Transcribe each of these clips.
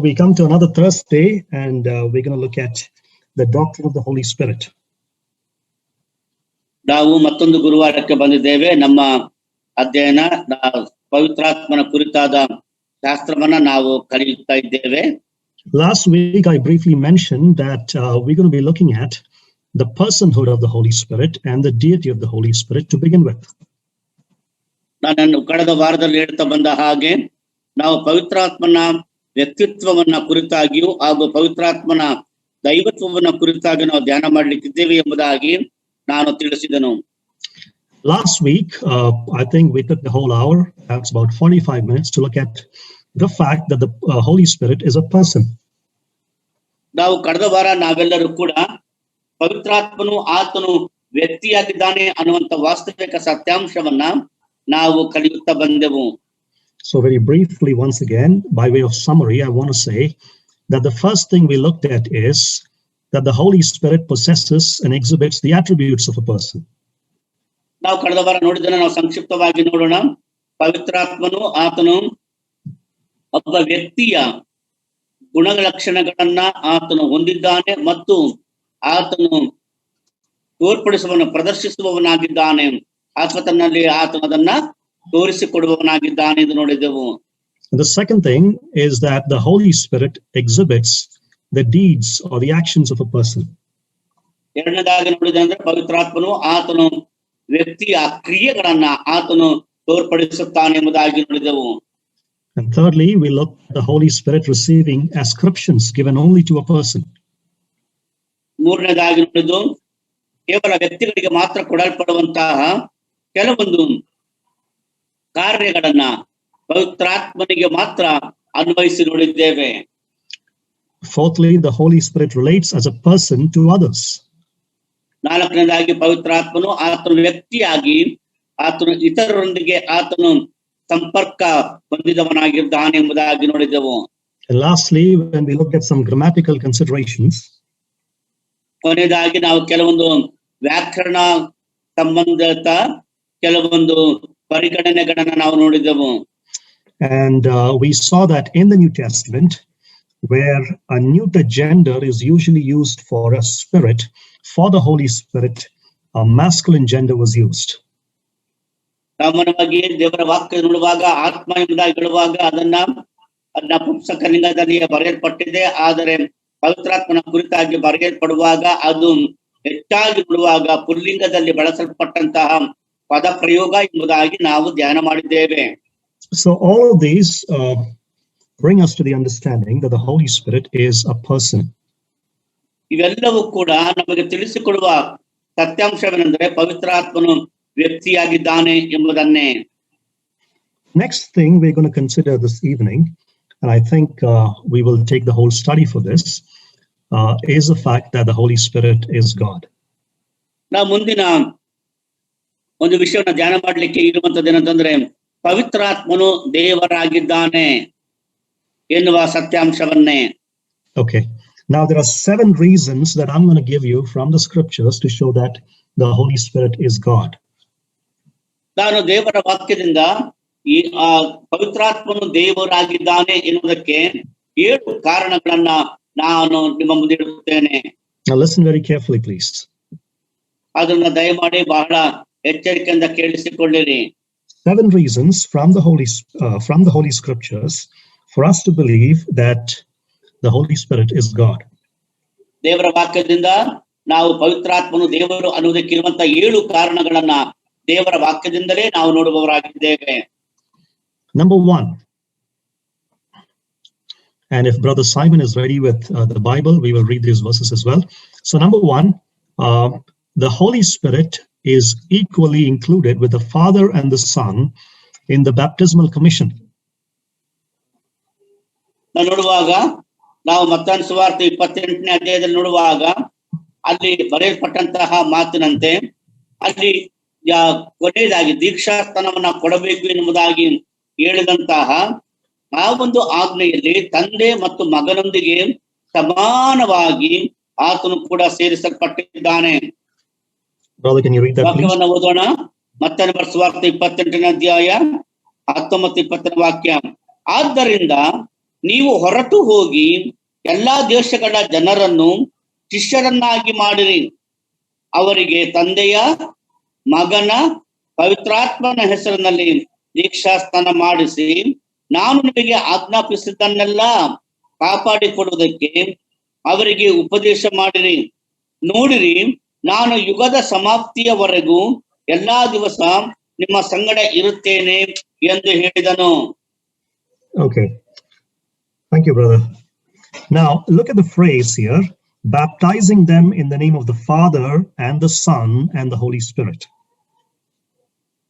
we come to another Thursday, and we're going to look at the doctrine of the Holy Spirit. ನಾವು ಮತ್ತೊಂದು ಗುರುವಾರಕ್ಕೆ ಬಂದಿದ್ದೇವೆ. ನಮ್ಮ ಅಧ್ಯಯನ ಪವಿತ್ರಾತ್ಮನ ಕುರಿತಾದ ಶಾಸ್ತ್ರವನ್ನ ನಾವು ಕಲಿಯುತ್ತಾ ಇದ್ದೇವೆ. Last week I briefly mentioned that we're going to be looking at the personhood of the Holy Spirit and the deity of the Holy Spirit to begin with. ನಾನು ಕಳೆದ ವಾರದಲ್ಲಿ ಹೇಳ್ತಾ ಬಂದ ಹಾಗೆ ನಾವು ಪವಿತ್ರಾತ್ಮನ ವ್ಯಕ್ತಿತ್ವವನ್ನ ಕುರಿತಾಗಿಯೂ ಹಾಗೂ ಪವಿತ್ರಾತ್ಮನ ದೈವತ್ವವನ್ನ ಕುರಿತಾಗಿ ನಾವು ಧ್ಯಾನ ಮಾಡಲಿಕ್ಕಿದ್ದೇವೆ ಎಂಬುದಾಗಿ ನಾನು ತಿಳಿಸಿದನು. Last week, I think we took the whole hour, that's about 45 minutes, to look at the fact that the Holy Spirit is a person. ನಾವು ಕಳೆದ ವಾರ ನಾವೆಲ್ಲರೂ ಕೂಡ ಪವಿತ್ರಾತ್ಮನು ಆತನು ವ್ಯಕ್ತಿಯಾಗಿದ್ದಾನೆ ಅನ್ನುವಂತ ವಾಸ್ತವಿಕ ಸತ್ಯಾಂಶವನ್ನ ನಾವು ಕಲಿಯುತ್ತಾ ಬಂದೆವು. So very briefly, once again, by way of summary, I want to say that the first thing we looked at is that the Holy Spirit possesses and exhibits the attributes of a person. ನಾವು ಕಳೆದ ವಾರ ನೋಡಿದ್ದನ್ನು ನಾವು ಸಂಕ್ಷಿಪ್ತವಾಗಿ ನೋಡೋಣ. ಪವಿತ್ರಾತ್ಮನು ಆತನು ಒಬ್ಬ ವ್ಯಕ್ತಿಯ ಗುಣಲಕ್ಷಣಗಳನ್ನ ಆತನು ಹೊಂದಿದ್ದಾನೆ ಮತ್ತು ಆತನು ತೋರ್ಪಡಿಸುವವನು ಪ್ರದರ್ಶಿಸುವವನಾಗಿದ್ದಾನೆ ಅಥವಾ ತನ್ನಲ್ಲಿ ಆತನು ಅದನ್ನ ತೋರಿಸಿಕೊಡುವವನಾಗಿದ್ದಾನೆ ಎಂದು ನೋಡಿದೆವು. The second thing is that the Holy Spirit exhibits the deeds or the actions of a person. ಎರಡನೇದಾಗಿ ನೋಡಿದಂದ್ರೆ ಪವಿತ್ರಾತ್ಮನು ಆತನು ವ್ಯಕ್ತಿಯ ಕ್ರಿಯೆಗಳನ್ನ ಆತನು ತೋರ್ಪಡಿಸುತ್ತಾನೆ ಎಂಬುದಾಗಿ ನೋಡಿದೆವು. And thirdly, we look at the Holy Spirit receiving ascriptions given only to a person. ಮೂರನೇದಾಗಿ ನೋಡಿದ್ದು ಕೇವಲ ವ್ಯಕ್ತಿಗಳಿಗೆ ಮಾತ್ರ ಕೊಡಲ್ಪಡುವಂತಹ ಕೆಲವೊಂದು ಕಾರ್ಯಗಳನ್ನ ಪವಿತ್ರಾತ್ಮನಿಗೆ ಮಾತ್ರ ಅನ್ವಯಿಸಿ ನೋಡಿದ್ದೇವೆ. Fourthly, the Holy Spirit relates as a person to others. ನಾಲ್ಕನೇದಾಗಿ ಪವಿತ್ರಾತ್ಮನು ಆತನು ವ್ಯಕ್ತಿಯಾಗಿ ಆತನು ಇತರರೊಂದಿಗೆ ಆತನು ಸಂಪರ್ಕ ಹೊಂದಿದವನಾಗಿದ್ದಾನೆ ಎಂಬುದಾಗಿ ನೋಡಿದೆವು. And lastly, when we looked at some grammatical considerations, ಕೊನೆಯದಾಗಿ ನಾವು ಕೆಲವೊಂದು ವ್ಯಾಕರಣ ಸಂಬಂಧಿತ ಕೆಲವೊಂದು ಪರಿಗಣನೆಗಳನ್ನ ನಾವು ನೋಡಿದೆವು. And we saw that in the New Testament, where a neuter gender is usually used for a spirit, for the Holy Spirit, a masculine gender was used. ಸಾಮಾನ್ಯವಾಗಿ ದೇವರ ವಾಕ್ಯ ನೋಡುವಾಗ ಆತ್ಮ ಎಂಬುದಾಗಿ ಹೇಳುವಾಗ ಅದನ್ನ ನಪುಂಸಕಲಿಂಗದಲ್ಲಿ ಬರೆಯಲ್ಪಟ್ಟಿದೆ. ಆದರೆ ಪವಿತ್ರಾತ್ಮನ ಕುರಿತಾಗಿ ಬರೆಯಲ್ಪಡುವಾಗ ಅದು ಹೆಚ್ಚಾಗಿ ನೋಡುವಾಗ ಪುಲ್ಲಿಂಗದಲ್ಲಿ ಬಳಸಲ್ಪಟ್ಟಂತಹ ಪದ ಪ್ರಯೋಗ ಎಂಬುದಾಗಿ ನಾವು ಧ್ಯಾನ ಮಾಡಿದ್ದೇವೆ. So all of these bring us to the understanding that the Holy Spirit is a person. ಇವೆಲ್ಲವೂ ಕೂಡ ನಮಗೆ ತಿಳಿಸಿಕೊಡುವ ಸತ್ಯಾಂಶವೇನೆಂದರೆ ಪವಿತ್ರಾತ್ಮನು ವ್ಯಕ್ತಿಯಾಗಿದ್ದಾನೆ ಎಂಬುದನ್ನೇ. Next thing we're going to consider this evening, and I think we will take the whole study for this, is the fact that the Holy Spirit is God. ನಾವು ಮುಂದಿನ ಒಂದು ವಿಷಯವನ್ನು ಧ್ಯಾನ ಮಾಡಲಿಕ್ಕೆ ಇರುವಂತದ್ದೇನಂತಂದ್ರೆ ಪವಿತ್ರಾತ್ಮನು ದೇವರಾಗಿದ್ದಾನೆ ಎನ್ನುವ ಸತ್ಯಾಂಶವನ್ನೇ. Okay. Now there are 7 reasons that I'm going to give you from the scriptures to show that the Holy Spirit is God. ನಾನು ದೇವರ ವಾಕ್ಯದಿಂದ ಈ ಪವಿತ್ರಾತ್ಮನು ದೇವರಾಗಿದ್ದಾನೆ ಎನ್ನುವುದಕ್ಕೆ 7 ಕಾರಣಗಳನ್ನ ನಾನು ನಿಮ್ಮ ಮುಂದೆ ಇಡುತ್ತೇನೆ. Now listen very carefully, please. ಅದನ್ನ ದಯಮಾಡಿ ಬಹಳ ಎಚ್ಚರಿಕೆಯಿಂದ ಕೇಳಿಸಿಕೊಳ್ಳಿರಿ. 7 reasons from the Holy Scriptures for us to believe that the Holy Spirit is God. ದೇವರ ವಾಕ್ಯದಿಂದ ನಾವು ಪವಿತ್ರಾತ್ಮನು ದೇವರು ಅನ್ನುವುದಕ್ಕೆ ಇರುವಂತಹ 7 ಕಾರಣಗಳನ್ನ ದೇವರ ವಾಕ್ಯದಿಂದಲೇ ನಾವು ನೋಡುವವರಾಗಿದ್ದೇವೆ. Number 1, and if Brother Simon is ready with the Bible, we will read these verses as well. So number 1, the Holy Spirit is equally included with the Father and the Son in the baptismal commission. ನಾವು ನೋಡುವಾಗ ನಾವು ಮತ್ತಾಯನ ಸುವಾರ್ತೆ 28ನೇ ಅಧ್ಯಾಯದಲ್ಲಿ ನೋಡುವಾಗ ಅಲ್ಲಿ ಬರೆಯಲ್ಪಟ್ಟಂತಹ ಮಾತಿನಂತೆ ಅಲ್ಲಿ ಕೊನೆಯದಾಗಿ ದೀಕ್ಷಾಸ್ಥಾನವನ್ನ ಕೊಡಬೇಕು ಎನ್ನುವುದಾಗಿ ಹೇಳಿದಂತಹ ಆ ಒಂದು ಆಜ್ಞೆಯಲ್ಲಿ ತಂದೆ ಮತ್ತು ಮಗನೊಂದಿಗೆ ಸಮಾನವಾಗಿ ಆತನು ಕೂಡ ಸೇರಿಸಲ್ಪಟ್ಟಿದ್ದಾನೆ. ವಾಕ್ಯವನ್ನು ಓದೋಣ. ಮತ್ತಾಯನ ಸುವಾರ್ತೆ 28ನೇ ಅಧ್ಯಾಯ 19-20 ವಾಕ್ಯ. ಆದ್ದರಿಂದ ನೀವು ಹೊರಟು ಹೋಗಿ ಎಲ್ಲಾ ದೇಶಗಳ ಜನರನ್ನು ಶಿಷ್ಯರನ್ನಾಗಿ ಮಾಡಿರಿ, ಅವರಿಗೆ ತಂದೆಯ, ಮಗನ, ಪವಿತ್ರಾತ್ಮನ ಹೆಸರಿನಲ್ಲಿ ದೀಕ್ಷಾಸ್ನಾನ ಮಾಡಿಸಿ, ನಾನು ನಿಮಗೆ ಆಜ್ಞಾಪಿಸಿದ್ದನ್ನೆಲ್ಲ ಕಾಪಾಡಿಕೊಡುವುದಕ್ಕೆ ಅವರಿಗೆ ಉಪದೇಶ ಮಾಡಿರಿ. ನೋಡಿರಿ, ನಾನು ಯುಗದ ಸಮಾಪ್ತಿಯವರೆಗೂ ಎಲ್ಲಾ ದಿವಸ ನಿಮ್ಮ ಸಂಗಡ ಇರುತ್ತೇನೆ ಎಂದು ಹೇಳಿದನು. Okay, thank you, brother. Now look at the phrase here, baptizing them in the name of the Father and the Son and the Holy Spirit.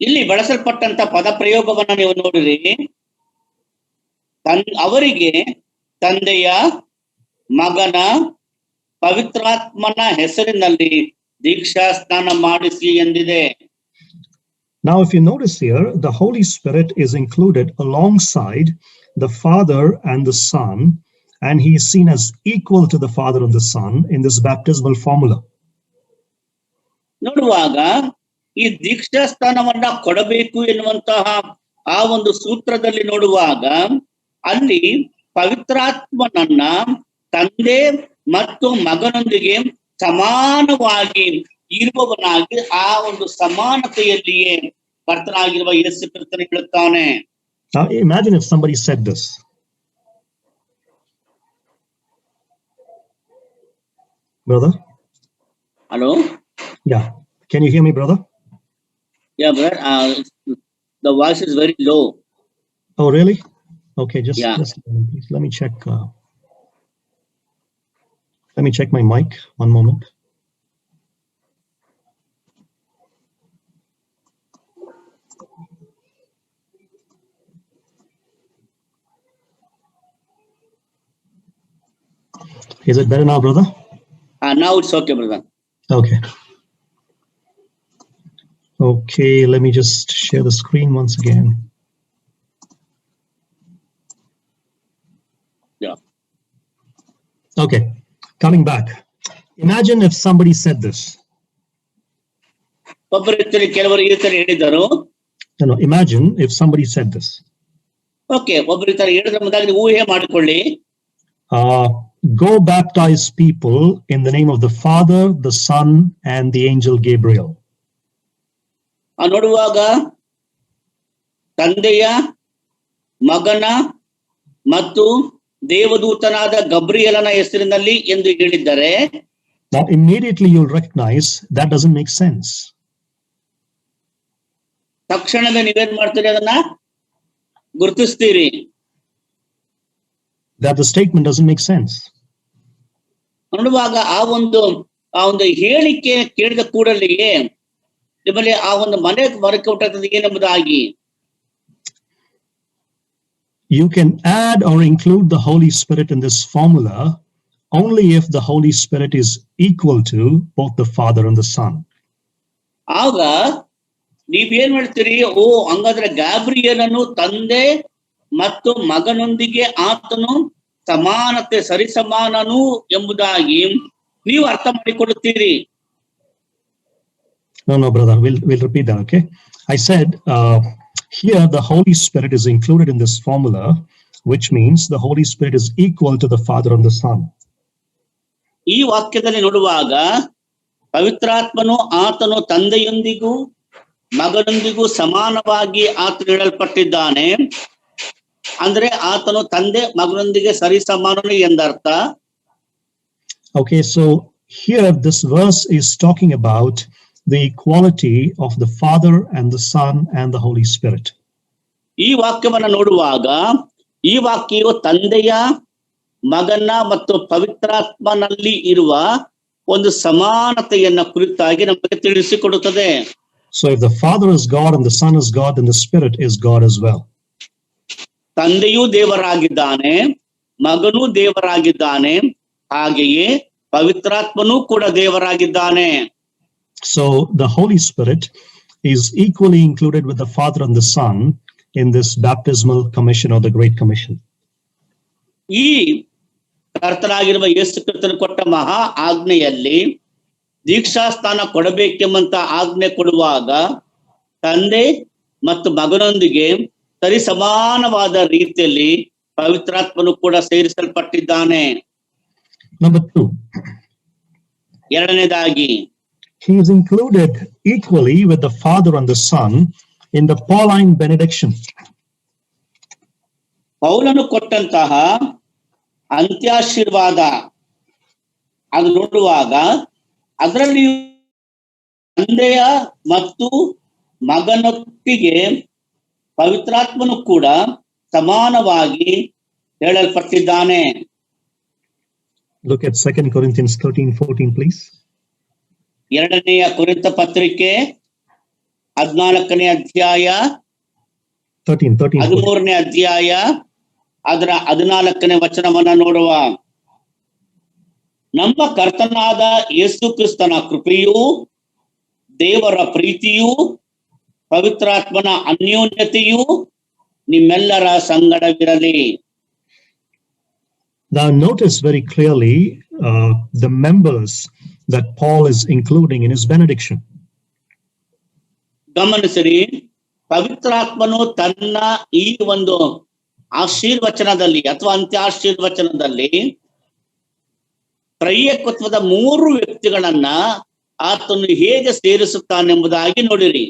ಇಲ್ಲಿ ಬಳಸಲ್ಪಟ್ಟಂತ ಪದ ಪ್ರಯೋಗವನ್ನ ನೀವು ನೋಡಿರಿ. ಅವರಿಗೆ ತಂದೆಯ, ಮಗನ, ಪವಿತ್ರಾತ್ಮನ ಹೆಸರಿನಲ್ಲಿ ದೀಕ್ಷಾ ಸ್ನಾನ ಮಾಡಿಸಿ ಎಂದಿದೆ. Now if you notice here, the Holy Spirit is included alongside the Father and the Son, and he is seen as equal to the Father and the Son in this baptismal formula. ನೋಡುವಾಗ ಈ ದೀಕ್ಷಾ ಸ್ಥಾನವನ್ನ ಕೊಡಬೇಕು ಎನ್ನುವಂತಹ ಆ ಒಂದು ಸೂತ್ರದಲ್ಲಿ ನೋಡುವಾಗ ಅಲ್ಲಿ ಪವಿತ್ರಾತ್ಮನನ್ನ ತಂದೆ ಮತ್ತು ಮಗನೊಂದಿಗೆ ಸಮಾನವಾಗಿ ಇರುವವನಾಗಿ ಆ ಒಂದು ಸಮಾನತೆಯಲ್ಲಿಯೇ ಕರ್ತನಾಗಿರುವ ಯೇಸು ಕ್ರಿಸ್ತನು ಹೇಳುತ್ತಾನೆ. Now imagine if somebody said this. Brother? Hello? Yeah. Can you hear me, brother? Yeah, brother. The voice is very low. Oh, really? Okay, just Yeah. a moment, please. Let me check. Let me check my mic. One moment. Is it better now, brother? Now it's okay, brother. Okay. Okay, let me just share the screen once again. Yeah. Okay, coming back. Imagine if somebody said this. ಕೆಲವರು ಈ ತರ ಹೇಳಿದರು. No, imagine if somebody said this. Okay, ಒಬ್ಬರು ಈ ತರ ಹೇಳಿದ್ರೆ ಮೊದಲಾಗಿ ಊಹೆ ಮಾಡಿಕೊಳ್ಳಿ. Go baptize people in the name of the Father, the Son, and the angel Gabriel. ನೋಡುವಾಗ ತಂದೆಯ, ಮಗನ ಮತ್ತು ದೇವದೂತನಾದ ಗಬ್ರಿಯಲನ ಹೆಸರಿನಲ್ಲಿ ಎಂದು ಹೇಳಿದ್ದಾರೆ. Now immediately you'll recognize that doesn't make sense. ತಕ್ಷಣವೇ ನೀವೇನ್ ಮಾಡ್ತೀರಿ, ಅದನ್ನ ಗುರುತಿಸ್ತೀರಿ. That the statement doesn't make sense. ನೋಡುವಾಗ ಆ ಒಂದು ಹೇಳಿಕೆ ಕೇಳಿದ ಕೂಡಲೇ ನಿಮ್ಮಲ್ಲಿ ಆ ಒಂದು ಮನೆ ಮರಕ್ಕೆ ಹುಟ್ಟುತ್ತದೆ ಏನೆಂಬುದಾಗಿ. You can add or include the Holy Spirit in this formula only if the Holy Spirit is equal to both the Father and the Son. ಆಗ ನೀವೇನ್ ಮಾಡ್ತೀರಿ, ಹಂಗಾದ್ರೆ ಗ್ಯಾಬ್ರಿಯಲನು ತಂದೆ ಮತ್ತು ಮಗನೊಂದಿಗೆ ಆತನು ಸಮಾನತೆ ಸರಿಸಮಾನನು ಎಂಬುದಾಗಿ ನೀವು ಅರ್ಥ ಮಾಡಿಕೊಳ್ಳುತ್ತೀರಿ. No, brother, we'll repeat that, okay? I said here the Holy Spirit is included in this formula, which means the Holy Spirit is equal to the Father and the Son. ಈ ವಾಕ್ಯದಲ್ಲಿ ನೋಡುವಾಗ ಪವಿತ್ರಾತ್ಮನು ಆತನು ತಂದೆಯೊಂದಿಗೂ ಮಗನೊಂದಿಗೂ ಸಮಾನವಾಗಿ ಆತನು ಹೇಳಲ್ಪಟ್ಟಿದ್ದಾನೆ. ಅಂದ್ರೆ ಆತನು ತಂದೆ ಮಗನೊಂದಿಗೆ ಸರಿ ಸಮಾನನು ಎಂದರ್ಥ. Okay, so here this verse is talking about the equality of the Father and the Son and the Holy Spirit. ಈ ವಾಕ್ಯವನ್ನ ನೋಡುವಾಗ ಈ ವಾಕ್ಯವು ತಂದೆಯ, ಮಗನ ಮತ್ತು ಪವಿತ್ರಾತ್ಮನಲ್ಲಿ ಇರುವ ಒಂದು ಸಮಾನತೆಯನ್ನ ಕುರಿತಾಗಿ ನಮಗೆ ತಿಳಿಸಿಕೊಡುತ್ತದೆ. So if the Father is God and the Son is God, then the Spirit is God as well. ತಂದೆಯೂ ದೇವರಾಗಿದ್ದಾನೆ, ಮಗನೂ ದೇವರಾಗಿದ್ದಾನೆ, ಹಾಗೆಯೇ ಪವಿತ್ರಾತ್ಮನೂ ಕೂಡ ದೇವರಾಗಿದ್ದಾನೆ. So the Holy Spirit is equally included with the Father and the Son in this baptismal commission or the Great Commission. ಈ ಕರ್ತನಾಗಿರುವ ಯೇಸು ಕ್ರಿಸ್ತನು ಕೊಟ್ಟ ಮಹಾ ಆಜ್ಞೆಯಲ್ಲಿ ದೀಕ್ಷಾಸ್ಥಾನ ಕೊಡಬೇಕೆಂಬಂತ ಆಜ್ಞೆ ಕೊಡುವಾಗ ತಂದೆ ಮತ್ತು ಮಗನೊಂದಿಗೆ ಸರಿ ಸಮಾನವಾದ ರೀತಿಯಲ್ಲಿ ಪವಿತ್ರಾತ್ಮನು ಕೂಡ ಸೇರಿಸಲ್ಪಟ್ಟಿದ್ದಾನೆ. Number 2, ಎರಡನೇದಾಗಿ he is included equally with the Father and the Son in the Pauline benediction. ಪೌಲನು ಕೊಟ್ಟಂತಹ ಅಂತ್ಯಾಶೀರ್ವಾದ ಅದು ನೋಡುವಾಗ ಅದರಲ್ಲಿ ತಂದೆಯ ಮತ್ತು ಮಗನೊಟ್ಟಿಗೆ ಪವಿತ್ರಾತ್ಮನು ಕೂಡ ಸಮಾನವಾಗಿ ಹೇಳಲ್ಪಟ್ಟಿದ್ದಾನೆ. Look at 2 Corinthians 13:14, please. ಎರಡನೆಯ ಕೊರಿಂಥ ಪತ್ರಿಕೆ 14ನೇ ಅಧ್ಯಾಯ 13ನೇ ಅಧ್ಯಾಯ ಅದರ 14ನೇ ವಚನವನ್ನ ನೋಡುವ. ನಮ್ಮ ಕರ್ತನಾದ ಯೇಸು ಕ್ರಿಸ್ತನ ಕೃಪೆಯೂ ದೇವರ ಪ್ರೀತಿಯೂ ಪವಿತ್ರಾತ್ಮನ ಅನ್ಯೋನ್ಯತೆಯೂ ನಿಮ್ಮೆಲ್ಲರ ಸಂಗಡವಿರಲಿ. Now notice very clearly the members that Paul is including in his benediction. ಗಮನಿಸಿರಿ, ಪವಿತ್ರಾತ್ಮನು ತನ್ನ ಈ ಒಂದು ಆಶೀರ್ವಚನದಲ್ಲಿ ಅಥವಾ ಅಂತ್ಯಾಶೀರ್ವಚನದಲ್ಲಿ ತ್ರೈಯಕತ್ವದ 3 ವ್ಯಕ್ತಿಗಳನ್ನ ಆತನು ಹೇಗೆ ಸೇರಿಸುತ್ತಾನೆಂಬುದಾಗಿ ನೋಡಿರಿ.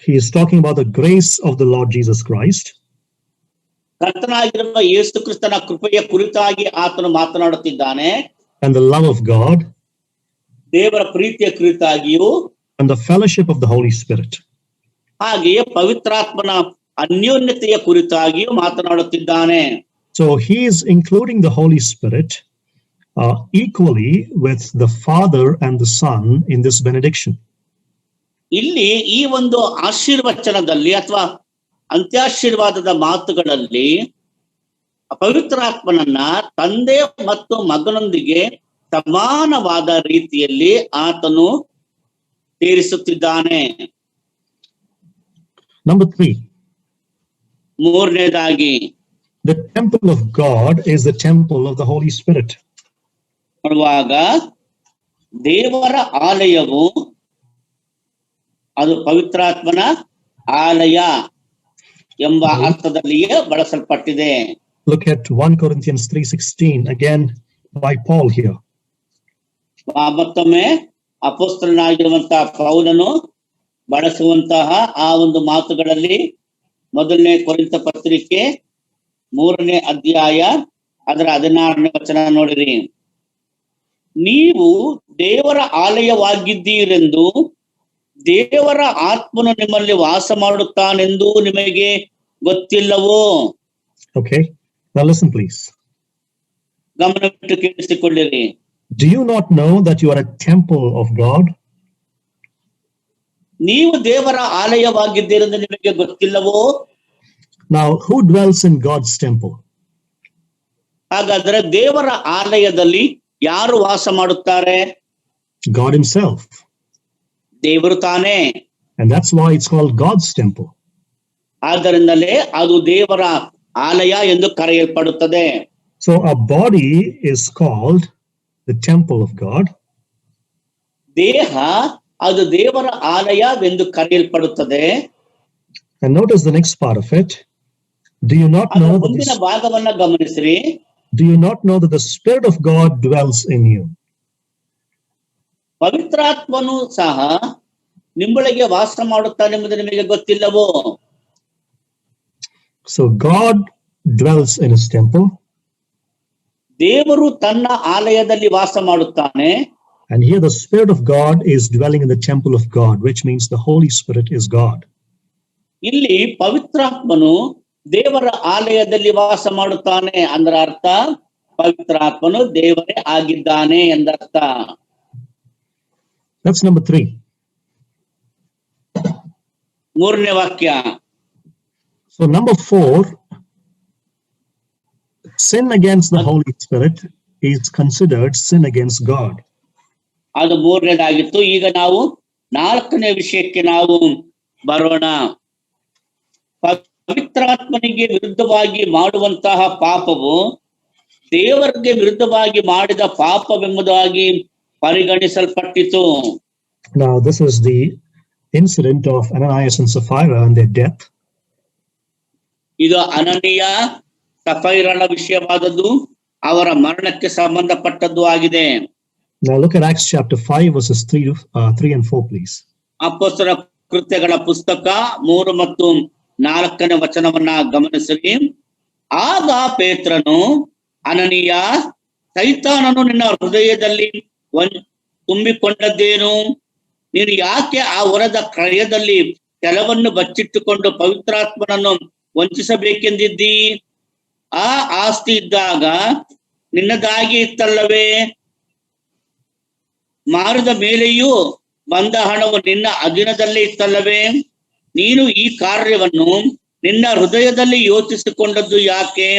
He is talking about the grace of the Lord Jesus Christ. ಕರ್ತನಾಗಿರುವ ಯೇಸು ಕ್ರಿಸ್ತನ ಕೃಪೆಯ ಕುರಿತಾಗಿ ಆತನು ಮಾತನಾಡುತ್ತಿದ್ದಾನೆ. And the love of God. ದೇವರ ಪ್ರೀತಿಯ ಕುರಿತಾಗಿಯೂ. And the fellowship of the Holy Spirit. ಹಾಗೆಯೇ ಪವಿತ್ರಾತ್ಮನ ಅನ್ಯೋನ್ಯತೆಯ ಕುರಿತಾಗಿಯೂ ಮಾತನಾಡುತ್ತಿದ್ದಾನೆ. So he is including the Holy Spirit equally with the Father and the Son in this benediction. ಇಲ್ಲಿ ಈ ಒಂದು ಆಶೀರ್ವಚನದಲ್ಲಿ ಅಥವಾ ಅಂತ್ಯಾಶೀರ್ವಾದದ ಮಾತುಗಳಲ್ಲಿ ಪವಿತ್ರಾತ್ಮನನ್ನ ತಂದೆ ಮತ್ತು ಮಗನೊಂದಿಗೆ ಸಮಾನವಾದ ರೀತಿಯಲ್ಲಿ ಆತನು ಸೇರಿಸುತ್ತಿದ್ದಾನೆ. Number 3. ಮೂರನೇದಾಗಿ the temple of God is the temple of the Holy Spirit. ನೋಡುವಾಗ ದೇವರ ಆಲಯವು ಅದು ಪವಿತ್ರಾತ್ಮನ ಆಲಯ ಎಂಬ ಅರ್ಥದಲ್ಲಿಯೇ ಬಳಸಲ್ಪಟ್ಟಿದೆ. Look at 1 Corinthians 3:16 again by Paul here. ಮತ್ತೊಮ್ಮೆ ಅಪೊಸ್ತಲನಾಗಿರುವಂತಹ ಪೌಲನು ಬಳಸುವಂತಹ ಆ ಒಂದು ಮಾತುಗಳಲ್ಲಿ 1ನೇ ಕೊರಿಂಥ ಪತ್ರಿಕೆ 3ನೇ ಅಧ್ಯಾಯ ಅದರ 16ನೇ ವಚನ ನೋಡಿರಿ. ನೀವು ದೇವರ ಆಲಯವಾಗಿದ್ದೀರೆಂದು ದೇವರ ಆತ್ಮನು ನಿಮ್ಮಲ್ಲಿ ವಾಸ ಮಾಡುತ್ತಾನೆಂದು ನಿಮಗೆ ಗೊತ್ತಿಲ್ಲವೋ? Okay, now listen please. ಗಮನವಿಟ್ಟು ಕೇಳಿಸಿಕೊಳ್ಳಿರಿ. Do you not know that you are a temple of God? ನೀವು ದೇವರ ಆಲಯವಾಗಿದ್ದೀರೆಂದು ನಿಮಗೆ ಗೊತ್ತಿಲ್ಲವೋ? Now who dwells in God's temple? ಹಾಗಾದ್ರೆ ದೇವರ ಆಲಯದಲ್ಲಿ ಯಾರು ವಾಸ ಮಾಡುತ್ತಾರೆ? God himself. ದೇವರು ತಾನೇ. And that's why it's called God's temple. ಆದ್ದರಿಂದಲೇ ಅದು ದೇವರ ಆಲಯ ಎಂದು ಕರೆಯಲ್ಪಡುತ್ತದೆ. So a body is called the temple of God. ದೇಹ ಅದು ದೇವರ ಆಲಯವೆಂದು ಕರೆಯಲ್ಪಡುತ್ತದೆ. And notice the next part of it. Do you not know ಮುಂದಿನ ಭಾಗವನ್ನ ಗಮನಿಸಿರಿ. Do you not know that the Spirit of God dwells in you? ಪವಿತ್ರಾತ್ಮನು ಸಹ ನಿಮ್ಮೊಳಗೆ ವಾಸ ಮಾಡುತ್ತಾನೆಂಬುದು ನಿಮಗೆ ಗೊತ್ತಿಲ್ಲವೋ? So God dwells in his temple. ದೇವರು ತನ್ನ ಆಲಯದಲ್ಲಿ ವಾಸ ಮಾಡುತ್ತಾನೆ. And here the Spirit of God is dwelling in the temple of God, which means the Holy Spirit is God. ಇಲ್ಲಿ ಪವಿತ್ರಾತ್ಮನು ದೇವರ ಆಲಯದಲ್ಲಿ ವಾಸ ಮಾಡುತ್ತಾನೆ ಅಂದ್ರ ಅರ್ಥ ಪವಿತ್ರಾತ್ಮನು ದೇವರೇ ಆಗಿದ್ದಾನೆ ಎಂದರ್ಥ. That's number 3. ಮೂರನೇ ವಾಕ್ಯ. So number 4, sin against the Holy Spirit is considered sin against God. ಅದು ಮೂರನೇದಾಗಿತ್ತು. ಈಗ ನಾವು 4ನೇ ವಿಷಯಕ್ಕೆ ನಾವು ಬರೋಣ. ಪವಿತ್ರಾತ್ಮನಿಗೆ ವಿರುದ್ಧವಾಗಿ ಮಾಡುವಂತಹ ಪಾಪವು ದೇವರಿಗೆ ವಿರುದ್ಧವಾಗಿ ಮಾಡಿದ ಪಾಪವೆಂಬುದಾಗಿ ಪರಿಗಣಿಸಲ್ಪಟ್ಟಿತು. Now this is the incident of Ananias and Sapphira and their death. ಇದು ಅನನೀಯ ಸಫೈರಳ ವಿಷಯವಾದದ್ದು ಅವರ ಮರಣಕ್ಕೆ ಸಂಬಂಧಪಟ್ಟದ್ದು ಆಗಿದೆ. Now look at Acts chapter 5 verses 3 and 4, please. ಅಪೊಸ್ತಲರ ಕೃತ್ಯಗಳ ಪುಸ್ತಕ 3 ಮತ್ತು 4ನೇ ವಚನವನ್ನ ಗಮನಿಸಿರಿ. ಆಗ ಪೇತ್ರನು, ಅನನೀಯ, ಸೈತಾನನು ನಿನ್ನ ಹೃದಯದಲ್ಲಿ ತುಂಬಿಕೊಂಡದ್ದೇನು? ನೀನು ಯಾಕೆ ಆ ಹೊರದ ಕ್ರಯದಲ್ಲಿ ಕೆಲವನ್ನು ಬಚ್ಚಿಟ್ಟುಕೊಂಡು ಪವಿತ್ರಾತ್ಮನನ್ನು ವಂಚಿಸಬೇಕೆಂದಿದ್ದಿ? ಆ ಆಸ್ತಿ ಇದ್ದಾಗ ನಿನ್ನದಾಗಿ ಇತ್ತಲ್ಲವೇ? ಮಾರಿದ ಮೇಲೆಯೂ ಬಂದ ಹಣವು ನಿನ್ನ ಅಧೀನದಲ್ಲೇ ಇತ್ತಲ್ಲವೇ? ನೀನು ಈ ಕಾರ್ಯವನ್ನು ನಿನ್ನ ಹೃದಯದಲ್ಲಿ ಯೋಚಿಸಿಕೊಂಡದ್ದು ಯಾಕೆ?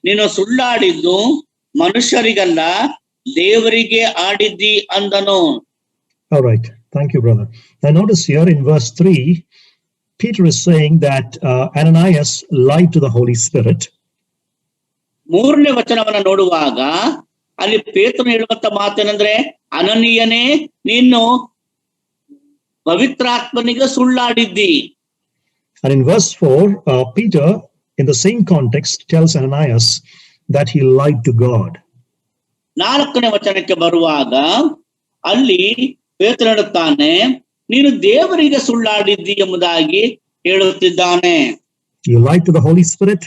ನೀನು ಸುಳ್ಳಾಡಿದ್ದು ಮನುಷ್ಯರಿಗಲ್ಲ, ದೇವರಿಗೆ ಆಡಿದ್ದಿ ಅಂದನು. All right, thank you, brother. Now notice here in verse 3, Peter is saying that Ananias lied to the Holy Spirit. 3ನೇ ವಚನವನ್ನ ನೋಡುವಾಗ ಅಲ್ಲಿ ಪೇತ್ರನು ಹೇಳುವಂತ ಮಾತೇನೆಂದ್ರೆ, ಅನನೀಯನೇ, ನೀನು ಪವಿತ್ರಾತ್ಮನಿಗೆ ಸುಳ್ಳಾಡಿದ್ದಿ. And in verse 4, Peter, in the same context, tells Ananias that he lied to God. 4ನೇ ವಚನಕ್ಕೆ ಬರುವಾಗ ಅಲ್ಲಿ ಪೇತ್ರ ಹೇಳುತ್ತಾನೆ, ನೀನು ದೇವರಿಗೆ ಸುಳ್ಳಾಡಿದ್ದಿ ಎಂಬುದಾಗಿ ಹೇಳುತ್ತಿದ್ದಾನೆ. You lied to the Holy Spirit.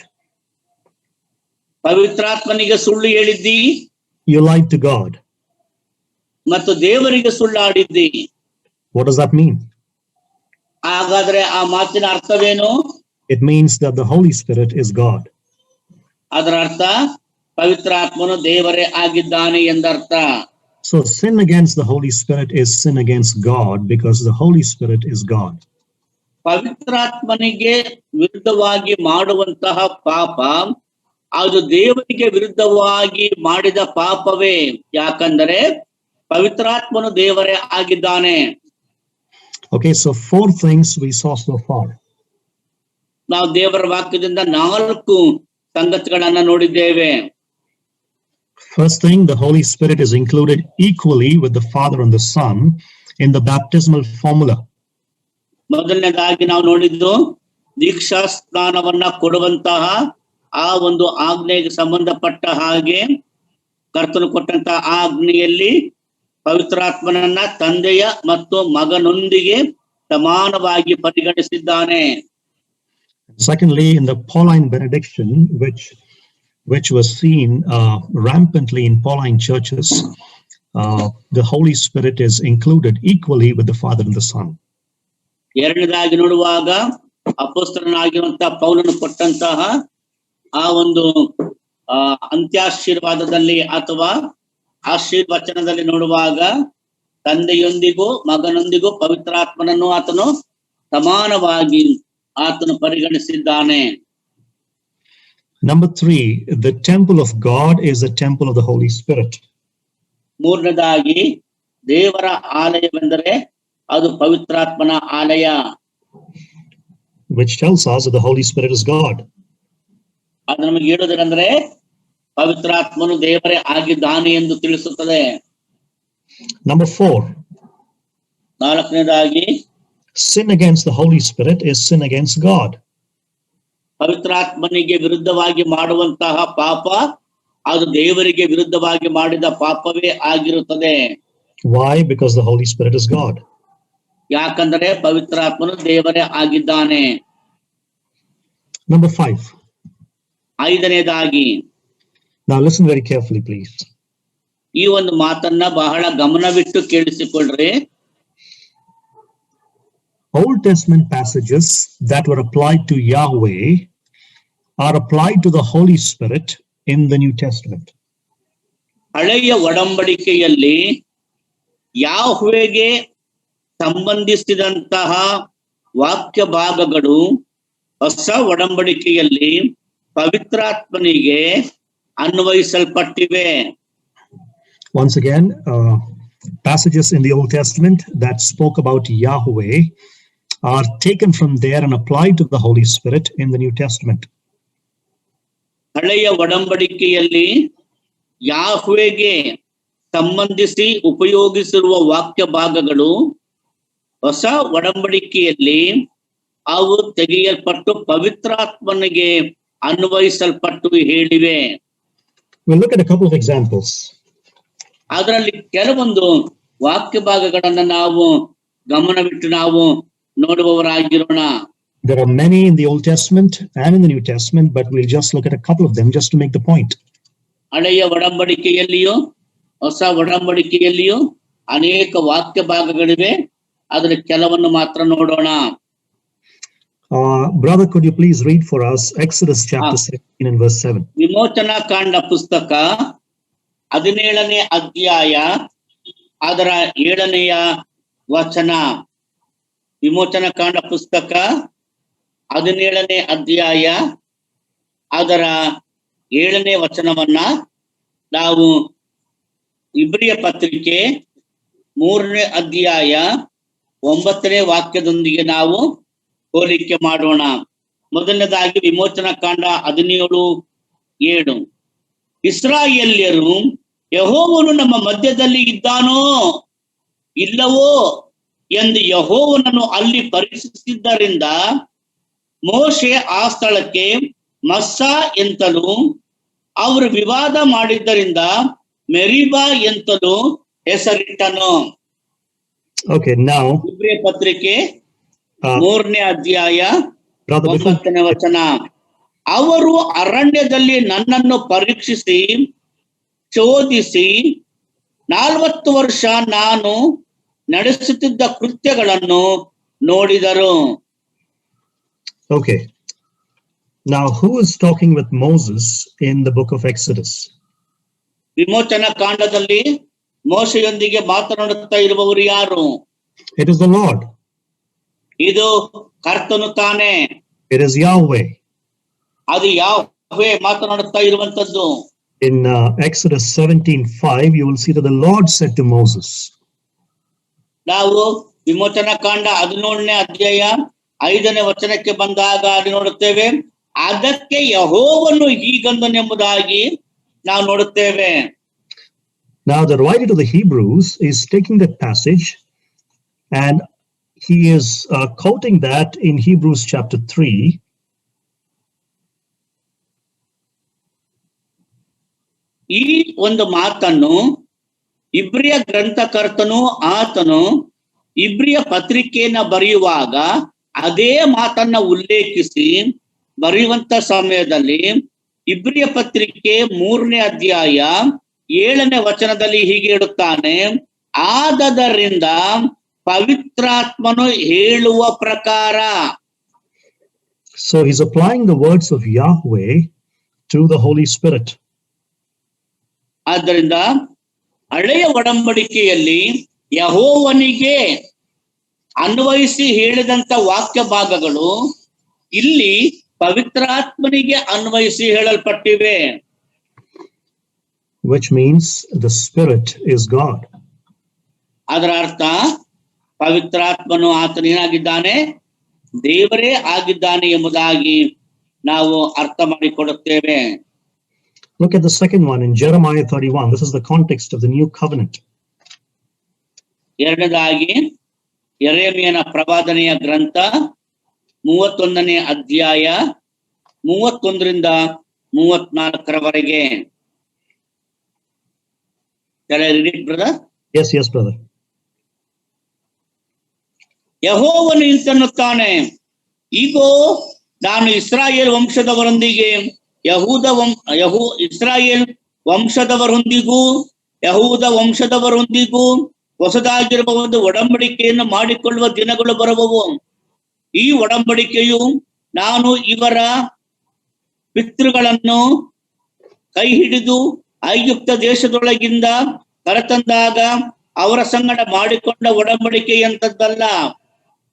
ಪವಿತ್ರಾತ್ಮನಿಗೆ ಸುಳ್ಳು ಹೇಳಿದ್ದಿ. You lied to God. ಮತ್ತು ದೇವರಿಗೆ ಸುಳ್ಳಾಡಿದ್ದಿ. What does that mean? ಹಾಗಾದ್ರೆ ಆ ಮಾತಿನ ಅರ್ಥವೇನು? It means that the Holy Spirit is God. ಅದರ ಅರ್ಥ ಪವಿತ್ರಾತ್ಮನು ದೇವರೇ ಆಗಿದ್ದಾನೆ ಎಂದರ್ಥ. So sin against the Holy Spirit is sin against God because the Holy Spirit is God. ಪವಿತ್ರಾತ್ಮನಿಗೆ ವಿರುದ್ಧವಾಗಿ ಮಾಡುವಂತಹ ಪಾಪ ಅದು ದೇವರಿಗೆ ವಿರುದ್ಧವಾಗಿ ಮಾಡಿದ ಪಾಪವೇ. ಯಾಕಂದರೆ ಪವಿತ್ರಾತ್ಮನು ದೇವರೇ ಆಗಿದ್ದಾನೆ. Okay, so 4 things we saw so far. ನಾವು ದೇವರ ವಾಕ್ಯದಿಂದ 4 ಸಂಗತಿಗಳನ್ನ ನೋಡಿದ್ದೇವೆ. First thing, the Holy Spirit is included equally with the Father and the Son in the baptismal formula. ಮೊದಲನೇದಾಗಿ ನಾವು ನೋಡಿದ್ದು ದೀಕ್ಷಾ ಸ್ನಾನವನ್ನ ಕೊಡುವಂತಹ ಆ ಒಂದು ಆಜ್ಞೆಗೆ ಸಂಬಂಧಪಟ್ಟ ಹಾಗೆ ಕರ್ತನು ಕೊಟ್ಟಂತಹ ಆಜ್ಞೆಯಲ್ಲಿ ಪವಿತ್ರಾತ್ಮನನ್ನ ತಂದೆಯ ಮತ್ತು ಮಗನೊಂದಿಗೆ ಸಮಾನವಾಗಿ ಪರಿಗಣಿಸಿದ್ದಾನೆ. Secondly, in the Pauline benediction, which was seen rampantly in Pauline churches, the Holy Spirit is included equally with the Father and the Son. ಎರಡನೇದಾಗಿ ನೋಡುವಾಗ ಅಪೊಸ್ತಲನಾಗಿರುವಂತಹ ಪೌಲನು ಕೊಟ್ಟಂತಹ ಆ ಒಂದು ಅಂತ್ಯಾಶೀರ್ವಾದದಲ್ಲಿ ಅಥವಾ ಆಶೀರ್ವಚನದಲ್ಲಿ ನೋಡುವಾಗ ತಂದೆಯೊಂದಿಗೂ ಮಗನೊಂದಿಗೂ ಪವಿತ್ರಾತ್ಮನನ್ನು ಆತನು ಸಮಾನವಾಗಿ ಆತನು ಪರಿಗಣಿಸಿದ್ದಾನೆ. Number 3, the temple of God is the temple of the Holy Spirit. ಮೂರನೇದಾಗಿ ದೇವರ ಆಲಯವೆಂದರೆ ಅದು ಪವಿತ್ರಾತ್ಮನ ಆಲಯ. Which tells us that the Holy Spirit is God. ಅದು ನಮಗೆ ಹೇಳುವುದೇನೆಂದ್ರೆ ಪವಿತ್ರಾತ್ಮನು ದೇವರೇ ಆಗಿದ್ದಾನೆ ಎಂದು ತಿಳಿಸುತ್ತದೆ. Number 4, ನಾಲ್ಕನೇದಾಗಿ sin against the Holy Spirit is sin against God. ಪವಿತ್ರಾತ್ಮನಿಗೆ ವಿರುದ್ಧವಾಗಿ ಮಾಡುವಂತಹ ಪಾಪ ಅದು ದೇವರಿಗೆ ವಿರುದ್ಧವಾಗಿ ಮಾಡಿದ ಪಾಪವೇ ಆಗಿರುತ್ತದೆ. Why? Because the Holy Spirit is God. ಯಾಕಂದರೆ ಪವಿತ್ರಾತ್ಮನು ದೇವರೇ ಆಗಿದ್ದಾನೆ. Number 5. ಐದನೇದಾಗಿ, Now listen very carefully, please. ಈ ಒಂದು ಮಾತನ್ನ ಬಹಳ ಗಮನವಿಟ್ಟು ಕೇಳಿಸಿಕೊಳ್ಳ್ರಿ. Old Testament passages that were applied to Yahweh are applied to the Holy Spirit in the New Testament. ಹಳೆಯ ಒಡಂಬಡಿಕೆಯಲ್ಲಿ ಯಾಹ್ವೆಗೆ ಸಂಬಂಧಿಸಿದಂತಹ ವಾಕ್ಯ ಭಾಗಗಳು ಹೊಸ ಒಡಂಬಡಿಕೆಯಲ್ಲಿ ಪವಿತ್ರಾತ್ಮನಿಗೆ ಅನ್ವಯಿಸಲ್ಪಟ್ಟಿವೆ. Once again, passages in the Old Testament that spoke about Yahweh are taken from there and applied to the Holy Spirit in the New Testament. ಹಳೆಯ ಒಡಂಬಡಿಕೆಯಲ್ಲಿ ಯಾಹ್ವೆಗೆ ಸಂಬಂಧಿಸಿ ಉಪಯೋಗಿಸಿರುವ ವಾಕ್ಯ ಭಾಗಗಳು ಹೊಸ ಒಡಂಬಡಿಕೆಯಲ್ಲಿ ಅವು ತೆಗೆಯಲ್ಪಟ್ಟು ಪವಿತ್ರಾತ್ಮನಿಗೆ ಅನ್ವಯಿಸಲ್ಪಟ್ಟು ಹೇಳಿವೆ. We'll look at a couple of examples. ಅದರಲ್ಲಿ ಕೆಲವೊಂದು ವಾಕ್ಯ ಭಾಗಗಳನ್ನ ನಾವು ಗಮನವಿಟ್ಟು ನಾವು ನೋಡುವವರಾಗಿರೋಣ. There are many in the Old Testament and in the New Testament, but we'll just look at a couple of them just to make the point. ಹಳೆಯ ಒಡಂಬಡಿಕೆಯಲ್ಲಿಯೂ ಹೊಸ ಒಡಂಬಡಿಕೆಯಲ್ಲಿಯೂ ಅನೇಕ ವಾಕ್ಯ ಭಾಗಗಳಿವೆ. ಅದರ ಕೆಲವನ್ನು ಮಾತ್ರ ನೋಡೋಣ. Brother, could you please read for us Exodus chapter 17 and verse 7? ವಿಮೋಚನಾ ಕಾಂಡ ಪುಸ್ತಕ 17ನೇ ಅಧ್ಯಾಯ ಅದರ 7ನೆಯ ವಚನ. ವಿಮೋಚನಾ ಕಾಂಡ ಪುಸ್ತಕ 17ನೇ ಅಧ್ಯಾಯ ಅದರ 7ನೇ ವಚನವನ್ನ ನಾವು ಇಬ್ರಿಯ ಪತ್ರಿಕೆ 3ನೇ ಅಧ್ಯಾಯ 9ನೇ ವಾಕ್ಯದೊಂದಿಗೆ ನಾವು ಹೋಲಿಕೆ ಮಾಡೋಣ. ಮೊದಲನೇದಾಗಿ ವಿಮೋಚನಾ ಕಾಂಡ 17:7. ಇಸ್ರಾಯೇಲ್ಯರು ಯೆಹೋವನು ನಮ್ಮ ಮಧ್ಯದಲ್ಲಿ ಇದ್ದಾನೋ ಇಲ್ಲವೋ ಎಂದು ಯೆಹೋವನನ್ನು ಅಲ್ಲಿ ಪರೀಕ್ಷಿಸಿದ್ದರಿಂದ ಮೋಶೆ ಆ ಸ್ಥಳಕ್ಕೆ ಮಸ್ಸಾ ಎಂತಲೂ ಅವರು ವಿವಾದ ಮಾಡಿದ್ದರಿಂದ ಮೆರಿಬಾ ಎಂತಲೂ ಹೆಸರಿಟ್ಟನು. Okay, now ಇಬ್ರಿಯ ಪತ್ರಿಕೆ 3ನೇ ಅಧ್ಯಾಯ 9ನೇ ವಚನ. ಅವರು ಅರಣ್ಯದಲ್ಲಿ ನನ್ನನ್ನು ಪರೀಕ್ಷಿಸಿ ಶೋಧಿಸಿ 40 ವರ್ಷ ನಾನು ನಡೆಸುತ್ತಿದ್ದ ಕೃತ್ಯಗಳನ್ನು ನೋಡಿದರು. Okay. Now, who is talking with Moses in the book of Exodus? ವಿಮೋಚನಾ ಕಾಂಡದಲ್ಲಿ ಮೋಶೆಯೊಂದಿಗೆ ಮಾತನಾಡುತ್ತಾ ಇರುವವರು ಯಾರು? It is the Lord. ಇದು ಕರ್ತನು ತಾನೇ. It is Yahweh. ಅದು ಯಾಹ್ವೆ ಮಾತನಾಡುತ್ತಾ ಇರುವಂತದ್ದು. In Exodus 17:5, you will see that the Lord said to Moses. ನಾವು ವಿಮೋಚನಾ ಕಾಂಡ 17ನೇ ಅಧ್ಯಾಯ 5ನೇ ವಚನಕ್ಕೆ ಬಂದಾಗ ಅಲ್ಲಿ ನೋಡುತ್ತೇವೆ, ಅದಕ್ಕೆ ಯೆಹೋವನು ಹೀಗಂದನೆಂಬುದಾಗಿ ನಾವು ನೋಡುತ್ತೇವೆ. Now the writer to the Hebrews is taking that passage and he is quoting that in Hebrews chapter 3. ಈ ಒಂದು ಮಾತನ್ನು ಇಬ್ರಿಯ ಗ್ರಂಥಕರ್ತನು ಆತನು ಇಬ್ರಿಯ ಪತ್ರಿಕೆಯನ್ನ ಬರೆಯುವಾಗ ಅದೇ ಮಾತನ್ನ ಉಲ್ಲೇಖಿಸಿ ಬರೆಯುವಂತ ಸಮಯದಲ್ಲಿ ಇಬ್ರಿಯ ಪತ್ರಿಕೆ 3ನೇ ಅಧ್ಯಾಯ 7ನೇ ವಚನದಲ್ಲಿ ಹೀಗೆ ಹೇಳುತ್ತಾನೆ, ಆದದರಿಂದ ಪವಿತ್ರಾತ್ಮನು ಹೇಳುವ ಪ್ರಕಾರ. So he's applying the words of Yahweh to the Holy Spirit. ಆದ್ದರಿಂದ ಹಳೆಯ ಒಡಂಬಡಿಕೆಯಲ್ಲಿ ಯೆಹೋವನಿಗೆ ಅನ್ವಯಿಸಿ ಹೇಳಿದಂತ ವಾಕ್ಯ ಭಾಗಗಳು ಇಲ್ಲಿ ಪವಿತ್ರಾತ್ಮನಿಗೆ ಅನ್ವಯಿಸಿ ಹೇಳಲ್ಪಟ್ಟಿವೆ. Which means the Spirit is God. ಅದರ ಅರ್ಥ ಪವಿತ್ರಾತ್ಮನು ಆತನೇನಾಗಿದ್ದಾನೆ, ದೇವರೇ ಆಗಿದ್ದಾನೆ ಎಂಬುದಾಗಿ ನಾವು ಅರ್ಥ ಮಾಡಿಕೊಡುತ್ತೇವೆ. Look at the second one in Jeremiah 31. This is the context of the new covenant. ಎರಡನೇದಾಗಿ ಯೆರೆಮೀಯನ ಪ್ರವಾದನೆಯ ಗ್ರಂಥ 31ನೇ ಅಧ್ಯಾಯ 31ರಿಂದ 34ರವರೆಗೆ. Shall I read it, brother? Yes, brother. ಯೆಹೋವನು ಇಂತೆನ್ನುತ್ತಾನೆ, ಈಗೋ ನಾನು ಇಸ್ರಾಯೇಲ್ ವಂಶದವರೊಂದಿಗೆ ಇಸ್ರಾಯೇಲ್ ವಂಶದವರೊಂದಿಗೂ ಯಹೂದ ವಂಶದವರೊಂದಿಗೂ ಹೊಸದಾಗಿರುವ ಒಂದು ಒಡಂಬಡಿಕೆಯನ್ನು ಮಾಡಿಕೊಳ್ಳುವ ದಿನಗಳು ಬರುವವು. ಈ ಒಡಂಬಡಿಕೆಯು ನಾನು ಇವರ ಪಿತೃಗಳನ್ನು ಕೈ ಹಿಡಿದು ಐಗುಪ್ತ ದೇಶದೊಳಗಿಂದ ಕರೆತಂದಾಗ ಅವರ ಸಂಗಡ ಮಾಡಿಕೊಂಡ ಒಡಂಬಡಿಕೆಯಂತದ್ದಲ್ಲ.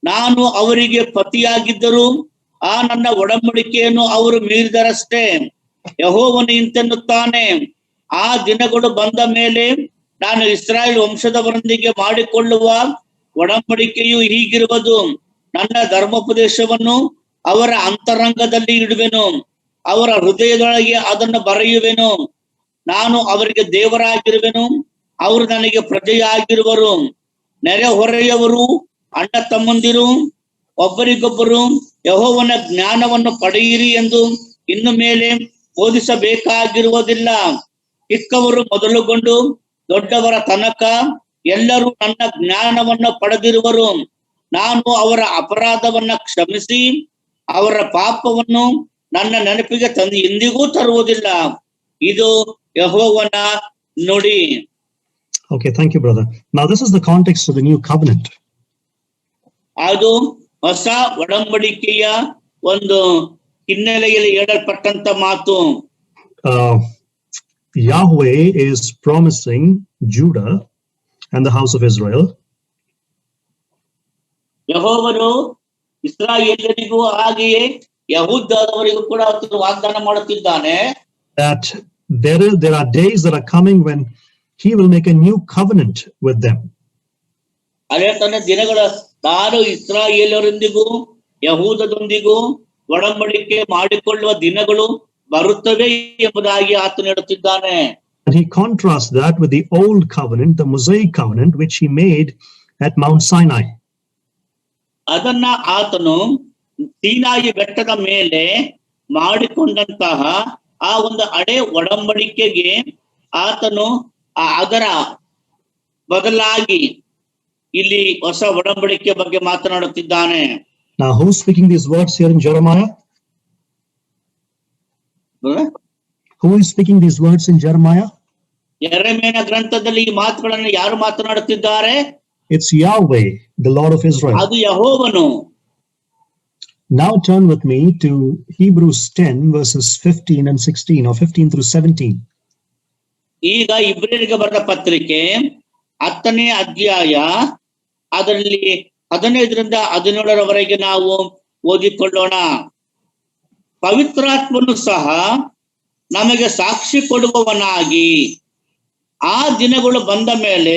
ನಾನು ಅವರಿಗೆ ಪತಿಯಾಗಿದ್ದರೂ ಆ ನನ್ನ ಒಡಂಬಡಿಕೆಯನ್ನು ಅವರು ಮೀರಿದರಷ್ಟೇ. ಯೆಹೋವನು ಇಂತೆನ್ನುತ್ತಾನೆ, ಆ ದಿನಗಳು ಬಂದ ಮೇಲೆ ನಾನು ಇಸ್ರಾಯೇಲ್ ವಂಶದವರೊಂದಿಗೆ ಮಾಡಿಕೊಳ್ಳುವ ಒಡಂಬಡಿಕೆಯು ಹೀಗಿರುವುದು, ನನ್ನ ಧರ್ಮೋಪದೇಶವನ್ನು ಅವರ ಅಂತರಂಗದಲ್ಲಿ ಇಡುವೆನು, ಅವರ ಹೃದಯದೊಳಗೆ ಅದನ್ನು ಬರೆಯುವೆನು. ನಾನು ಅವರಿಗೆ ದೇವರಾಗಿರುವೆನು, ಅವರು ನನಗೆ ಪ್ರಜೆಯಾಗಿರುವರು. ನೆರೆಹೊರೆಯವರು ಅಣ್ಣ ತಮ್ಮಂದಿರು ಒಬ್ಬರಿಗೊಬ್ಬರು ಯೆಹೋವನ ಜ್ಞಾನವನ್ನು ಪಡೆಯಿರಿ ಎಂದು ಇನ್ನು ಮೇಲೆ ಬೋಧಿಸಬೇಕಾಗಿರುವುದಿಲ್ಲ. ಚಿಕ್ಕವರು ಮೊದಲುಗೊಂಡು ದೊಡ್ಡವರ ತನಕ ಎಲ್ಲರೂ ನನ್ನ ಜ್ಞಾನವನ್ನು ಪಡೆದಿರುವರು. ನಾನು ಅವರ ಅಪರಾಧವನ್ನ ಕ್ಷಮಿಸಿ ಅವರ ಪಾಪವನ್ನು ನನ್ನ ನೆನಪಿಗೆ ತಂದು ಎಂದಿಗೂ ತರುವುದಿಲ್ಲ. ಇದು ಯೆಹೋವನ ನುಡಿ. Okay, thank you, brother. Now this is the context of the new covenant. ಅದು ಹೊಸ ಒಡಂಬಡಿಕೆಯ ಒಂದು ಹಿನ್ನೆಲೆಯಲ್ಲಿ ಹೇಳಲ್ಪಟ್ಟಂತ ಮಾತು. Yahweh is promising Judah and the house of Israel ಯೆಹೋವನು ಇಸ್ರಾಯೇಲರಿಗೂ ಹಾಗೆಯೇ ಯಹೂದದವರಿಗೂ ಕೂಡ ವಾಗ್ದಾನ ಮಾಡುತ್ತಿದ್ದಾನೆ that there are days that are coming when he will make a new covenant with them. ಅದೇ ತನ್ನ ದಿನಗಳ ತಾನು ಇಸ್ರಾಯೇಲರೊಂದಿಗೂ ಯಹೂದದೊಂದಿಗೂ ಒಡಂಬಡಿಕೆ ಮಾಡಿಕೊಳ್ಳುವ ದಿನಗಳು ಬರುತ್ತವೆ ಎಂಬುದಾಗಿ ಆತನು ಹೇಳುತ್ತಿದ್ದಾನೆ. And he contrasts that with the old covenant, the Mosaic covenant, which he made at Mount Sinai. ಅದನ್ನ ಆತನು ಸೀನಾಯಿ ಬೆಟ್ಟದ ಮೇಲೆ ಮಾಡಿಕೊಂಡಂತಹ ಆ ಒಂದು ಹಳೆ ಒಡಂಬಡಿಕೆಗೆ ಆತನು ಅದರ ಬದಲಾಗಿ ಇಲ್ಲಿ ಹೊಸ ಒಡಂಬಡಿಕೆ ಬಗ್ಗೆ ಮಾತನಾಡುತ್ತಿದ್ದಾನೆ. Now who's speaking these words here in Jeremiah? Who is speaking these words in Jeremiah? ಯೆರೆಮೀಯನ ಗ್ರಂಥದಲ್ಲಿ ಈ ಮಾತುಗಳನ್ನು ಯಾರು ಮಾತನಾಡುತ್ತಿದ್ದಾರೆ? It's Yahweh, the Lord of Israel. ಅದು ಯೆಹೋವನು. Now turn with me to Hebrews 10 verses 15 and 16, or 15 through 17. ಈಗ ಇಬ್ರಿಯರಿಗೆ ಬರೆದ ಪತ್ರಿಕೆ 10ನೇ ಅಧ್ಯಾಯ ಅದರಲ್ಲಿ 15ರಿಂದ 17ರವರೆಗೆ ನಾವು ಓದಿಕೊಳ್ಳೋಣ. ಪವಿತ್ರಾತ್ಮನು ಸಹ ನಮಗೆ ಸಾಕ್ಷಿ ಕೊಡುವವನಾಗಿ ಆ ದಿನಗಳು ಬಂದ ಮೇಲೆ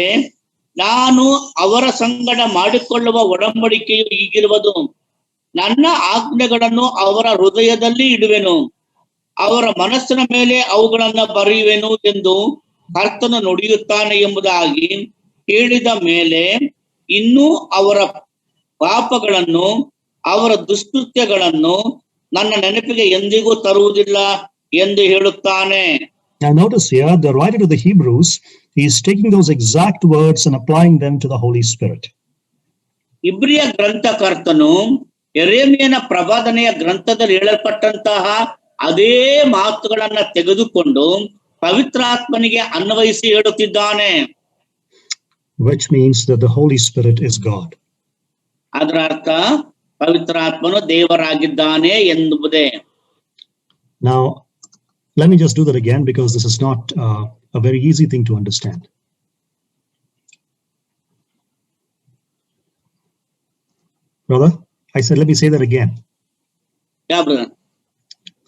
ನಾನು ಅವರ ಸಂಗಡ ಮಾಡಿಕೊಳ್ಳುವ ಒಡಂಬಡಿಕೆಯು ಹೀಗಿರುವುದು, ನನ್ನ ಆಜ್ಞೆಗಳನ್ನು ಅವರ ಹೃದಯದಲ್ಲಿ ಇಡುವೆನು, ಅವರ ಮನಸ್ಸಿನ ಮೇಲೆ ಅವುಗಳನ್ನ ಬರೆಯುವೆನು ಎಂದು ಕರ್ತನು ನುಡಿಯುತ್ತಾನೆ ಎಂಬುದಾಗಿ ಹೇಳಿದ ಮೇಲೆ ಇನ್ನೂ ಅವರ ಪಾಪಗಳನ್ನು ಅವರ ದುಷ್ಕೃತ್ಯಗಳನ್ನು ನನ್ನ ನೆನಪಿಗೆ ಎಂದಿಗೂ ತರುವುದಿಲ್ಲ ಎಂದು ಹೇಳುತ್ತಾನೆ. Now notice here, the writer to the Hebrews, he is taking those exact words and applying them to the Holy Spirit. ಇಬ್ರಿಯ ಗ್ರಂಥಕರ್ತನು ಯೆರೆಮೀಯನ ಪ್ರವಾದನೆಯ ಗ್ರಂಥದಲ್ಲಿ ಹೇಳಲ್ಪಟ್ಟಂತಹ ಅದೇ ಮಾತುಗಳನ್ನ ತೆಗೆದುಕೊಂಡು ಪವಿತ್ರಾತ್ಮನಿಗೆ ಅನ್ವಯಿಸಿ ಹೇಳುತ್ತಿದ್ದಾನೆ. Which means that the Holy Spirit is God. ಅದರ ಅರ್ಥ ಪವಿತ್ರಾತ್ಮನು ದೇವರಾಗಿದ್ದಾನೆ ಎಂಬುದೇ. Now, let me just do that again, because this is not a very easy thing to understand. Brother, I said, let me say that again. Yeah, brother.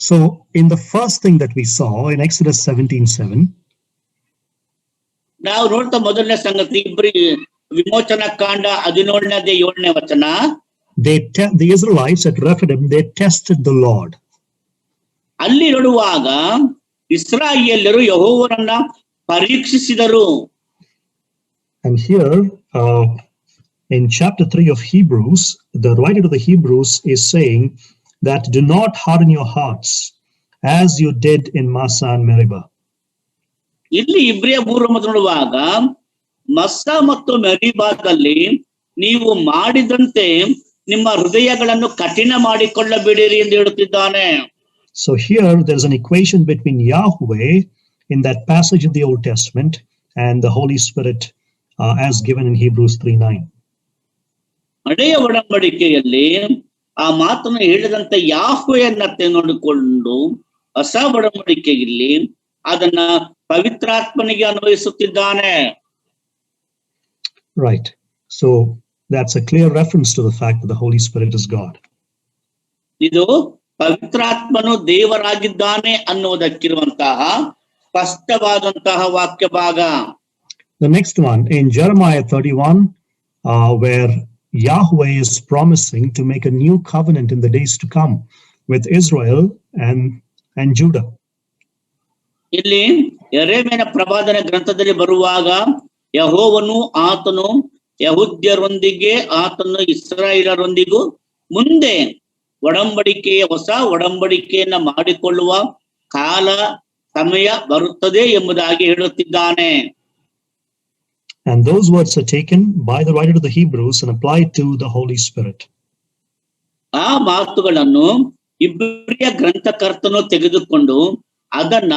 So, in the first thing that we saw in Exodus 17:7, ನಾವು ನೋಡ್ತಾ ಮೊದಲನೇ ಸಂಗತಿ ಇಬ್ರಿ ವಿಮೋಚನಾ ಕಾಂಡ 17ನೇ 7ನೇ ವಚನ. the Israelites at Rephidim, they tested the Lord. ಅಲ್ಲಿ ನೋಡುವಾಗ ಇಸ್ರಾಯೇಲ್ಯರು ಯೆಹೋವನನ್ನ ಪರೀಕ್ಷಿಸಿದರು. And here in chapter 3 of Hebrews, the writer to the Hebrews is saying that do not harden your hearts as you did in Massah and Meribah. ಇಲ್ಲಿ ಇಬ್ರಿಯ 3 ನೋಡುವಾಗ ಮಸ್ಸಾ ಮತ್ತು ಮೆರಿಬಾದಲ್ಲಿ ನೀವು ಮಾಡಿದಂತೆ ನಿಮ್ಮ ಹೃದಯಗಳನ್ನು ಕಠಿಣ ಮಾಡಿಕೊಳ್ಳಬೇಡಿರಿ ಎಂದು ಹೇಳುತ್ತಿದ್ದಾನೆ. So here there's an equation between Yahweh in that passage of the Old Testament and the Holy Spirit as given in Hebrews 3:9. ಹಳೆಯ ಒಡಂಬಡಿಕೆಯಲ್ಲಿ ಆ ಮಾತನ್ನು ಹೇಳಿದಂತೆ ಯಾಹ್ವೆಯನ್ನ ನೋಡಿಕೊಂಡು ಹೊಸ ಒಡಂಬಡಿಕೆಯಲ್ಲಿ ಅದನ್ನ ಪವಿತ್ರಾತ್ಮನಿಗೆ ಅನ್ವಯಿಸುತ್ತಿದ್ದಾನೆ. Right. So that's a clear reference to the fact that the Holy Spirit is God. ಇದು ಪವಿತ್ರಾತ್ಮನು ದೇವರಾಗಿದ್ದಾನೆ ಅನ್ನುವುದಕ್ಕಿರುವಂತಹ ಸ್ಪಷ್ಟವಾದಂತಹ ವಾಕ್ಯ ಭಾಗ. The next one in Jeremiah 31, where Yahweh is promising to make a new covenant in the days to come with Israel and Judah. ಇಲ್ಲಿ ಯೆರೆಮೀಯನ ಪ್ರವಾದನೆ ಗ್ರಂಥದಲ್ಲಿ ಬರುವಾಗ ಯೆಹೋವನು ಆತನು ಯಹೂದ್ಯರೊಂದಿಗೆ ಆತನು ಇಸ್ರಾಯೇಲರೊಂದಿಗೂ ಮುಂದೆ ಹೊಸ ಒಡಂಬಡಿಕೆಯನ್ನ ಮಾಡಿಕೊಳ್ಳುವ ಕಾಲ ಸಮಯ ಬರುತ್ತದೆ ಎಂಬುದಾಗಿ ಹೇಳುತ್ತಿದ್ದಾನೆ. And those words are taken by the writer to the Hebrews and applied to the Holy Spirit. ಆ ಮಾತುಗಳನ್ನು ಇಬ್ರಿಯ ಗ್ರಂಥಕರ್ತನು ತೆಗೆದುಕೊಂಡು ಅದನ್ನ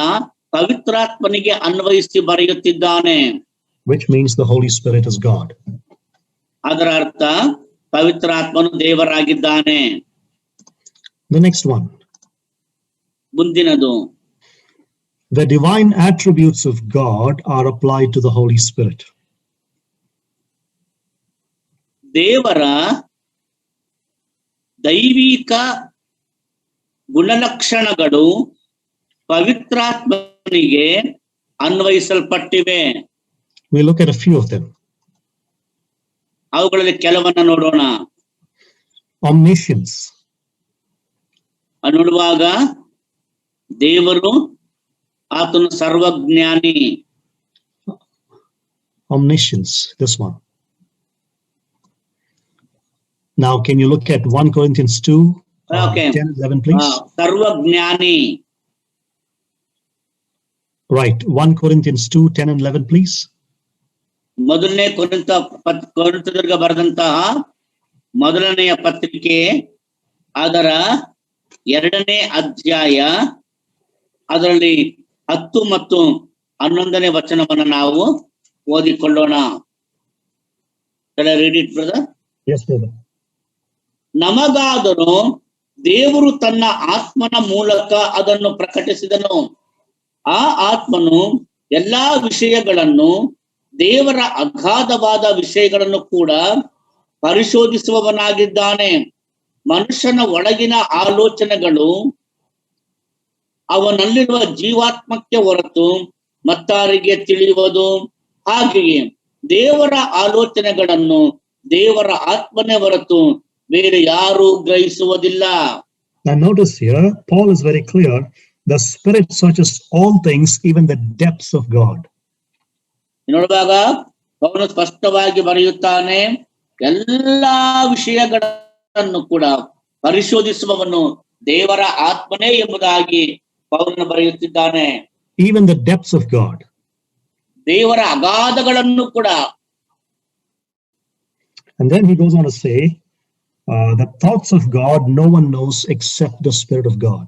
ಪವಿತ್ರಾತ್ಮನಿಗೆ ಅನ್ವಯಿಸಿ ಬರೆಯುತ್ತಿದ್ದಾನೆ. Which means the Holy Spirit is God. ಅದರ ಅರ್ಥ ಪವಿತ್ರಾತ್ಮನು ದೇವರಾಗಿದ್ದಾನೆ. The next one. ಮುಂದಿನದು, The divine attributes of God are applied to the Holy Spirit. ದೇವರ ದೈವಿಕ ಗುಣಲಕ್ಷಣಗಳು ಪವಿತ್ರಾತ್ಮನಿಗೆ ಅನ್ವಯಿಸಲ್ಪಟ್ಟಿವೆ. We look at a few of them. ಅವುಗಳಲ್ಲಿ ಕೆಲವನ್ನ ನೋಡೋಣ. Omniscience. ನೋಡುವಾಗ ದೇವರು ಆತನು ಸರ್ವಜ್ಞಾನಿ. Omniscience, this one. Now, can you look at 1 Corinthians 2, Okay. 10, 11, please? ಸರ್ವಜ್ಞಾನಿ. Right, 1 Corinthians 2, 10 and 11, please. ಮೊದಲನೇ ಕೊರಿಂಥದವರಿಗೆ ಬರೆದಂತಹ ಮೊದಲನೆಯ ಪತ್ರಿಕೆ ಅದರ 2ನೇ ಅಧ್ಯಾಯ ಅದರಲ್ಲಿ 10 ಮತ್ತು 11ನೇ ವಚನವನ್ನು ನಾವು ಓದಿಕೊಳ್ಳೋಣ. Read it, brother? Yes, brother. ನಮಗಾದರೂ ದೇವರು ತನ್ನ ಆತ್ಮನ ಮೂಲಕ ಅದನ್ನು ಪ್ರಕಟಿಸಿದನು. ಆ ಆತ್ಮನು ಎಲ್ಲಾ ವಿಷಯಗಳನ್ನು, ದೇವರ ಅಗಾಧವಾದ ವಿಷಯಗಳನ್ನು ಕೂಡ ಪರಿಶೋಧಿಸುವವನಾಗಿದ್ದಾನೆ. ಮನುಷ್ಯನ ಒಳಗಿನ ಆಲೋಚನೆಗಳು ಅವನಲ್ಲಿರುವ ಜೀವಾತ್ಮಕ್ಕೆ ಹೊರತು ಮತ್ತಾರಿಗೆ ತಿಳಿಯುವುದು. ಹಾಗೆಯೇ ದೇವರ ಆಲೋಚನೆಗಳನ್ನು ದೇವರ ಆತ್ಮನೇ ಹೊರತು ಬೇರೆ ಯಾರು ಗ್ರಹಿಸುವುದಿಲ್ಲ. Now notice here, Paul is very clear. The Spirit searches all things, even the depths of God. ನೋಡುವಾಗ ಅವನು ಸ್ಪಷ್ಟವಾಗಿ ಬರೆಯುತ್ತಾನೆ, ಎಲ್ಲಾ ವಿಷಯಗಳನ್ನು ಕೂಡ ಪರಿಶೋಧಿಸುವವನು ದೇವರ ಆತ್ಮನೇ ಎಂಬುದಾಗಿ ಪೌಲನು ಬರೆಯುತ್ತಿದ್ದಾನೆ. Even the depths of God. ದೇವರ ಅಗಾಧಗಳನ್ನು ಕೂಡ. And then he goes on to say, the thoughts of God no one knows except the Spirit of God.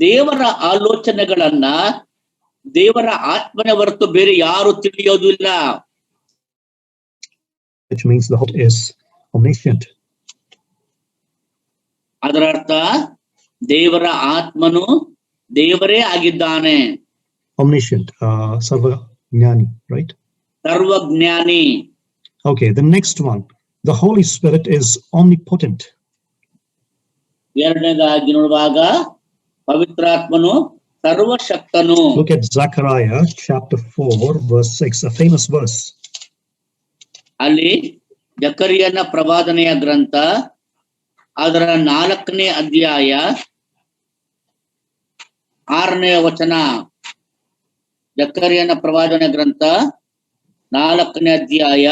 ದೇವರ ಆಲೋಚನೆಗಳನ್ನ ದೇವರ ಆತ್ಮನೇ ಹೊರತು ಬೇರೆ ಯಾರು ತಿಳಿಯೋದಿಲ್ಲ. Which means the Holy is omniscient. ಅದರ ಅರ್ಥ ದೇವರ ಆತ್ಮನು ದೇವರೇ ಆಗಿದ್ದಾನೆ. Omniscient, sarvajnani, right? ಸರ್ವಜ್ಞಾನಿ. Okay, the next one. The Holy Spirit is omnipotent. ಎರಡನೇದಾಗಿ ನೋಡುವಾಗ ಪವಿತ್ರಾತ್ಮನು ಸರ್ವಶಕ್ತನು. Look at Zechariah chapter 4, verse 6, a famous verse. ಅಲ್ಲಿ ಜಕರಿಯನ ಪ್ರವಾದನೆಯ ಗ್ರಂಥ ಅದರ 4ನೇ ಅಧ್ಯಾಯ 6ನೇ ವಚನ. ಜಕರಿಯನ ಪ್ರವಾದನೆ ಗ್ರಂಥ 4ನೇ ಅಧ್ಯಾಯ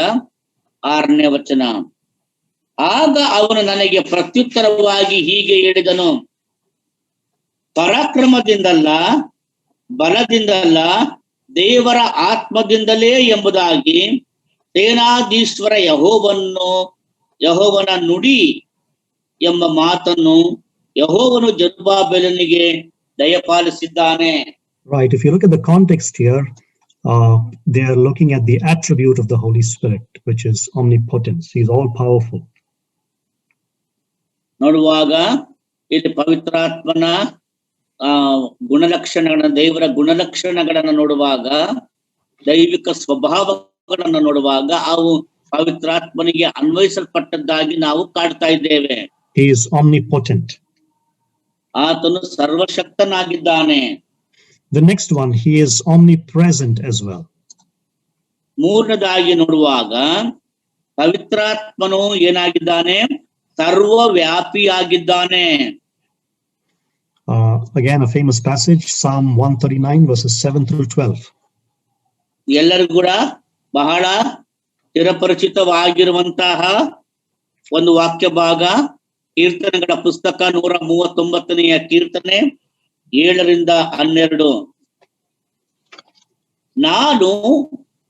6ನೇ ವಚನ. ಆಗ ಅವನು ನನಗೆ ಪ್ರತ್ಯುತ್ತರವಾಗಿ ಹೀಗೆ ಹೇಳಿದನು, ಪರಾಕ್ರಮದಿಂದಲ್ಲ ಬಲದಿಂದಲ್ಲ ದೇವರ ಆತ್ಮದಿಂದಲೇ ಎಂಬುದಾಗಿ ಸೇನಾಧೀಶ್ವರ ಯೆಹೋವನ ನುಡಿ ಎಂಬ ಮಾತನ್ನು ಯೆಹೋವನು ಜೆರುಬ್ಬಾಬೆಲನಿಗೆ ದಯಪಾಲಿಸಿದ್ದಾನೆ. Right, if you look at the context here, they are looking at the attribute of the Holy Spirit, which is omnipotence. He is all powerful. ನೋಡುವಾಗ ಇಲ್ಲಿ ಪವಿತ್ರಾತ್ಮನ ಗುಣಲಕ್ಷಣಗಳನ್ನ, ದೇವರ ಗುಣಲಕ್ಷಣಗಳನ್ನ ನೋಡುವಾಗ, ದೈವಿಕ ಸ್ವಭಾವಗಳನ್ನ ನೋಡುವಾಗ ಅವು ಪವಿತ್ರಾತ್ಮನಿಗೆ ಅನ್ವಯಿಸಲ್ಪಟ್ಟದ್ದಾಗಿ ನಾವು ಕಾಡ್ತಾ ಇದ್ದೇವೆ. He is omnipotent. ಆತನು ಸರ್ವಶಕ್ತನಾಗಿದ್ದಾನೆ. The next one, he is omnipresent as well. ಮೂರನೇದಾಗಿ ನೋಡುವಾಗ ಪವಿತ್ರಾತ್ಮನು ಏನಾಗಿದ್ದಾನೆ? ಸರ್ವವ್ಯಾಪಿಯಾಗಿದ್ದಾನೆ. Again, a famous passage, Psalm 139, verses 7 through 12. ಎಲ್ಲರಿಗೂ ಕೂಡ ಬಹಳ ಚಿರಪರಿಚಿತವಾಗಿರುವಂತಹ ಒಂದು ವಾಕ್ಯ ಭಾಗ, ಕೀರ್ತನೆಗಳ ಪುಸ್ತಕ 139ನೇ ಕೀರ್ತನೆ 7-12. ನಾನು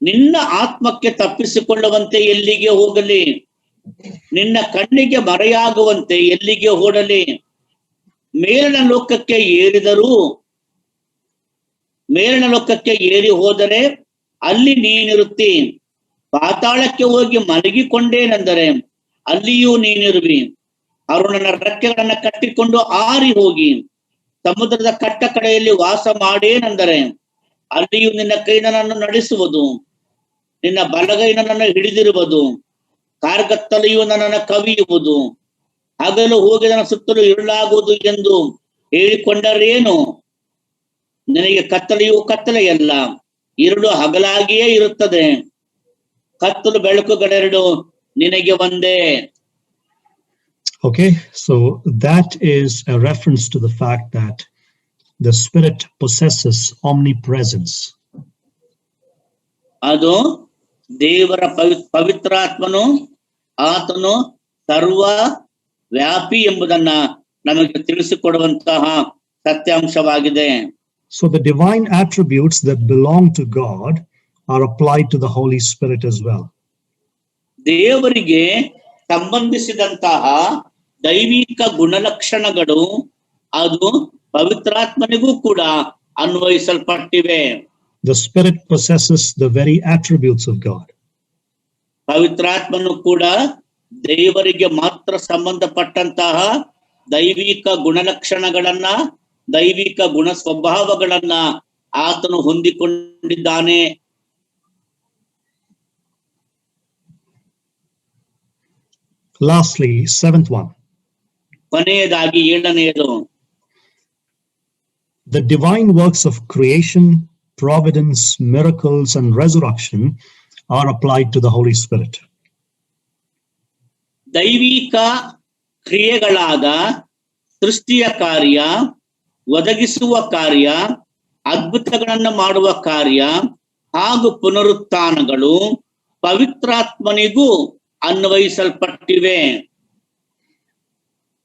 ನಿನ್ನ ಆತ್ಮಕ್ಕೆ ತಪ್ಪಿಸಿಕೊಳ್ಳುವಂತೆ ಎಲ್ಲಿಗೆ ಹೋಗಲಿ, ನಿನ್ನ ಕಣ್ಣಿಗೆ ಮರೆಯಾಗುವಂತೆ ಎಲ್ಲಿಗೆ ಓಡಲಿ. ಮೇಲಿನ ಲೋಕಕ್ಕೆ ಏರಿ ಹೋದರೆ ಅಲ್ಲಿ ನೀನಿರುತ್ತಿ, ಪಾತಾಳಕ್ಕೆ ಹೋಗಿ ಮಲಗಿಕೊಂಡೇನೆಂದರೆ ಅಲ್ಲಿಯೂ ನೀನಿರುವಿ. ಅರುಣನ ರೆಕ್ಕೆಗಳನ್ನ ಕಟ್ಟಿಕೊಂಡು ಆರಿ ಹೋಗಿ ಸಮುದ್ರದ ಕಟ್ಟ ಕಡೆಯಲ್ಲಿ ವಾಸ ಮಾಡೇನೆಂದರೆ ಅಲ್ಲಿಯೂ ನಿನ್ನ ಕೈ ನನ್ನನ್ನು ನಡೆಸುವುದು, ನಿನ್ನ ಬಲಗೈ ನನ್ನನ್ನು ಹಿಡಿದಿರುವುದು. ಕಾರ್ಗತ್ತಲೆಯು ನನ್ನನ್ನು ಕವಿಯುವುದು, ಹಗಲು ಹೋಗಿ ನನ್ನ ಸುತ್ತಲೂ ಇರುಳಾಗುವುದು ಎಂದು ಹೇಳಿಕೊಂಡರೇನು. ನಿನಗೆ ಕತ್ತಲೆಯು ಕತ್ತಲೆಯಲ್ಲ, ഇരുಳು ಹಗಲಾಗಿಯೇ ಇರುತ್ತದೆ. ಕತ್ತಲು ಬೆಳಕುಗಳೆರಡು ನಿನಗೆ ಒಂದೇ. Okay, so that is a reference to the fact that the Spirit possesses omnipresence. ಅದು ದೇವರ ಪವಿತ್ರಾತ್ಮನು ಆತನು ಸರ್ವ ವ್ಯಾಪಿ ಎಂಬುದನ್ನ ನಮಗೆ ತಿಳಿಸಿಕೊಡುವಂತಹ ಸತ್ಯಾಂಶವಾಗಿದೆ. So the divine attributes that belong to God are applied to the Holy Spirit as well. ದೇವರಿಗೆ ಸಂಬಂಧಿಸಿದಂತಹ ದೈವಿಕ ಗುಣಲಕ್ಷಣಗಳು ಅದು ಪವಿತ್ರಾತ್ಮನಿಗೂ ಕೂಡ ಅನ್ವಯಿಸಲ್ಪಟ್ಟಿವೆ. The Spirit possesses the very attributes of God. ಪವಿತ್ರಾತ್ಮನು ಕೂಡ ದೇವರಿಗೆ ಮಾತ್ರ ಸಂಬಂಧಪಟ್ಟಂತಹ ದೈವಿಕ ಗುಣಲಕ್ಷಣಗಳನ್ನ, ದೈವಿಕ ಗುಣ ಸ್ವಭಾವಗಳನ್ನ ಆತನು ಹೊಂದಿಕೊಂಡಿದ್ದಾನೆ. Lastly, seventh one. ಕೊನೆಯದಾಗಿ 7ನೇದು, the divine works of creation, providence, miracles, and resurrection are applied to the Holy Spirit. ದೈವಿಕ ಕ್ರಿಯೆಗಳಾದ ಸೃಷ್ಟಿಯ ಕಾರ್ಯ, ಒದಗಿಸುವ ಕಾರ್ಯ, ಅದ್ಭುತಗಳನ್ನು ಮಾಡುವ ಕಾರ್ಯ ಹಾಗೂ ಪುನರುತ್ಥಾನಗಳು ಪವಿತ್ರಾತ್ಮನಿಗೂ ಅನ್ವಯಿಸಲ್ಪಟ್ಟಿವೆ.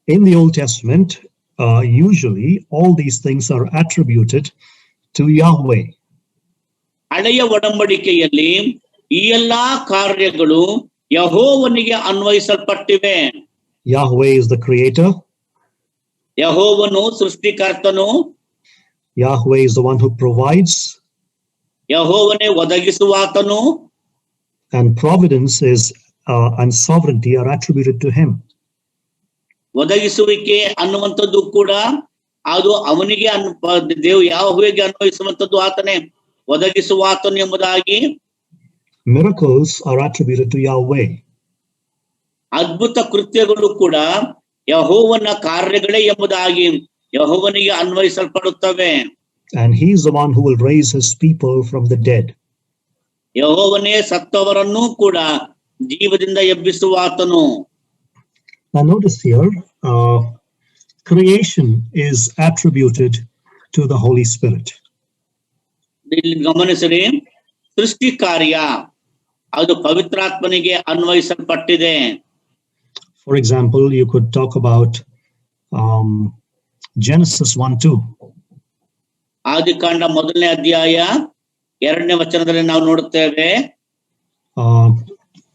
In the Old Testament, usually all these things are attributed to Yahweh. ಹಳೆಯ ಒಡಂಬಡಿಕೆಯಲ್ಲಿ ಈ ಎಲ್ಲಾ ಕಾರ್ಯಗಳು ಯೆಹೋವನಿಗೆ ಅನ್ವಯಿಸಲ್ಪಟ್ಟಿವೆ. Yahweh is the creator. ಯೆಹೋವನು ಸೃಷ್ಟಿಕರ್ತನು. Yahweh is the one who provides. ಯೆಹೋವನೇ ಒದಗಿಸುವಾತನು. And providence is and sovereignty are attributed to him. ಒದಗಿಸುವಿಕೆ ಅನ್ನುವಂಥದ್ದು ಕೂಡ ಅದು ಅವನಿಗೆ ಯೆಹೋವನಿಗೆ ಅನ್ವಯಿಸುವಂಥದ್ದು, ಆತನೇ ಒದಗಿಸುವಾತನು ಎಂಬುದಾಗಿ. Miracles are attributed to Yahweh. ಅದ್ಭುತ ಕೃತ್ಯಗಳು ಕೂಡ ಯೆಹೋವನ ಕಾರ್ಯಗಳೇ ಎಂಬುದಾಗಿ ಯೆಹೋವನಿಗೆ ಅನ್ವಯಿಸಲ್ಪಡುತ್ತವೆ. And he is the one who will raise his people from the dead. ಯೆಹೋವನೇ ಸತ್ತವರನ್ನೂ ಕೂಡ ಜೀವದಿಂದ ಎಬ್ಬಿಸುವಾತನು. Now notice here, creation is attributed to the Holy Spirit. ಇಲ್ಲಿ ಗಮನಿಸಿರಿ, ಸೃಷ್ಟಿ ಕಾರ್ಯ ಅದು ಪವಿತ್ರಾತ್ಮನಿಗೆ ಅನ್ವಯಿಸಲ್ಪಟ್ಟಿದೆ. For example, you could talk about Genesis 1:2. ಆದಿಕಾಂಡ 1ನೇ ಅಧ್ಯಾಯ 2ನೇ ವಚನದಲ್ಲಿ ನಾವು ನೋಡುತ್ತೇವೆ.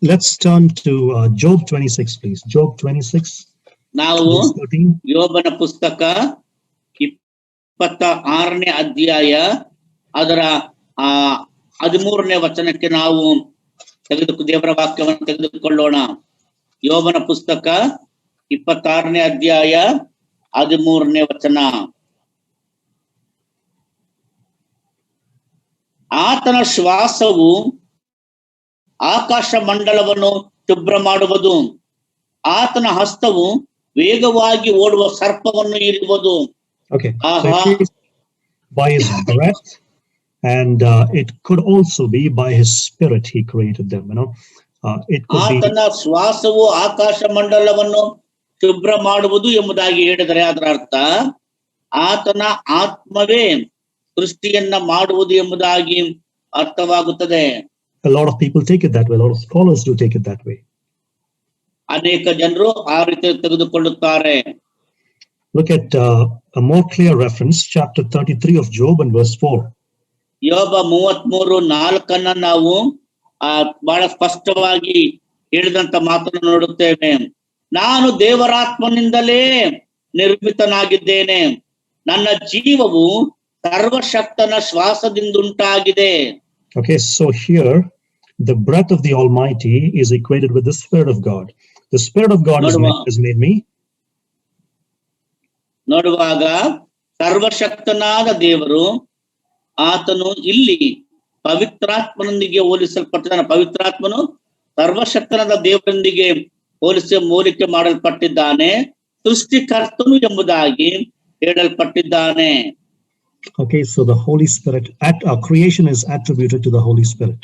Let's turn to Job 26, please. Job 26. ನಾವು ಯೋಬನ ಪುಸ್ತಕ 26ನೇ ಅಧ್ಯಾಯ ಅದರ 13ನೇ ವಚನಕ್ಕೆ ನಾವು ದೇವರ ವಾಕ್ಯವನ್ನು ತೆಗೆದುಕೊಳ್ಳೋಣ. ಯೋಬನ ಪುಸ್ತಕ 26ನೇ ಅಧ್ಯಾಯ 13ನೇ ವಚನ. ಆತನ ಶ್ವಾಸವು ಆಕಾಶ ಮಂಡಲವನ್ನು ಶುಭ್ರ ಮಾಡುವುದು, ಆತನ ಹಸ್ತವು ವೇಗವಾಗಿ ಓಡುವ ಸರ್ಪವನ್ನು ಇರುವುದು. Okay, so by his breath, and it could also be by his spirit he created them, you know. It could be ಆತನ ಶ್ವಾಸವು ಆಕಾಶ ಮಂಡಲವನ್ನು ಶುಭ್ರ ಮಾಡುವುದು ಎಂಬುದಾಗಿ ಹೇಳಿದರೆ ಅದರ ಅರ್ಥ ಆತನ ಆತ್ಮವೇ ಸೃಷ್ಟಿಯನ್ನ ಮಾಡುವುದು ಎಂಬುದಾಗಿ ಅರ್ಥವಾಗುತ್ತದೆ. A lot of people take it that way. A lot of scholars do take it that way. ಅನೇಕ ಜನರು ಆ ರೀತಿ ತೆಗೆದುಕೊಳ್ಳುತ್ತಾರೆ. Look at a more clear reference, chapter 33 of Job and verse 4. ಯೋಬ 33:4 ನಾವು ಬಹಳ ಸ್ಪಷ್ಟವಾಗಿ ಹೇಳಿದಂತ ಮಾತನ್ನು ನೋಡುತ್ತೇವೆ. ನಾನು ದೇವರಾತ್ಮನಿಂದಲೇ ನಿರ್ಮಿತನಾಗಿದ್ದೇನೆ, ನನ್ನ ಜೀವವು ಸರ್ವಶಕ್ತನ ಶ್ವಾಸದಿಂದುಂಟಾಗಿದೆ. Okay, so here the breath of the Almighty is equated with the Spirit of God. The Spirit of God has made me. ನೋಡುವಾಗ ಸರ್ವಶಕ್ತನಾದ ದೇವರು ಆತನು ಇಲ್ಲಿ ಪವಿತ್ರಾತ್ಮನೊಂದಿಗೆ ಹೋಲಿಸಲ್ಪಟ್ಟಿದ್ದಾನೆ. ಪವಿತ್ರಾತ್ಮನು ಸರ್ವಶಕ್ತನಾದ ದೇವರೊಂದಿಗೆ ಹೋಲಿಕೆ ಮಾಡಲ್ಪಟ್ಟಿದ್ದಾನೆ, ಸೃಷ್ಟಿಕರ್ತನು ಎಂಬುದಾಗಿ ಹೇಳಲ್ಪಟ್ಟಿದ್ದಾನೆ. Okay, so the Holy Spirit, creation is attributed to the Holy Spirit.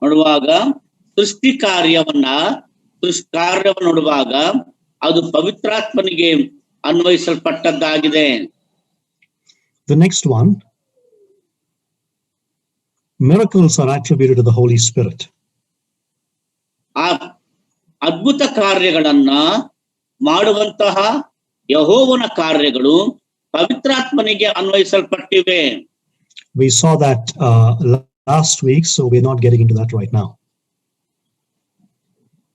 ನೋಡುವಾಗ ಸೃಷ್ಟಿ ಕಾರ್ಯವನ್ನು ನೋಡುವಾಗ ಅದು ಪವಿತ್ರಾತ್ಮನಿಗೆ ಅನ್ವಯಿಸಲ್ಪಟ್ಟದ್ದಾಗಿದೆ. The next one, miracles are attributed to the Holy Spirit. ಆ ಅದ್ಭುತ ಕಾರ್ಯಗಳನ್ನ ಮಾಡುವಂತಹ ಯೆಹೋವನ ಕಾರ್ಯಗಳು ಪವಿತ್ರಾತ್ಮನಿಗೆ ಅನ್ವಯಿಸಲ್ಪಟ್ಟಿವೆ. We saw that last week, so we're not getting into that right now.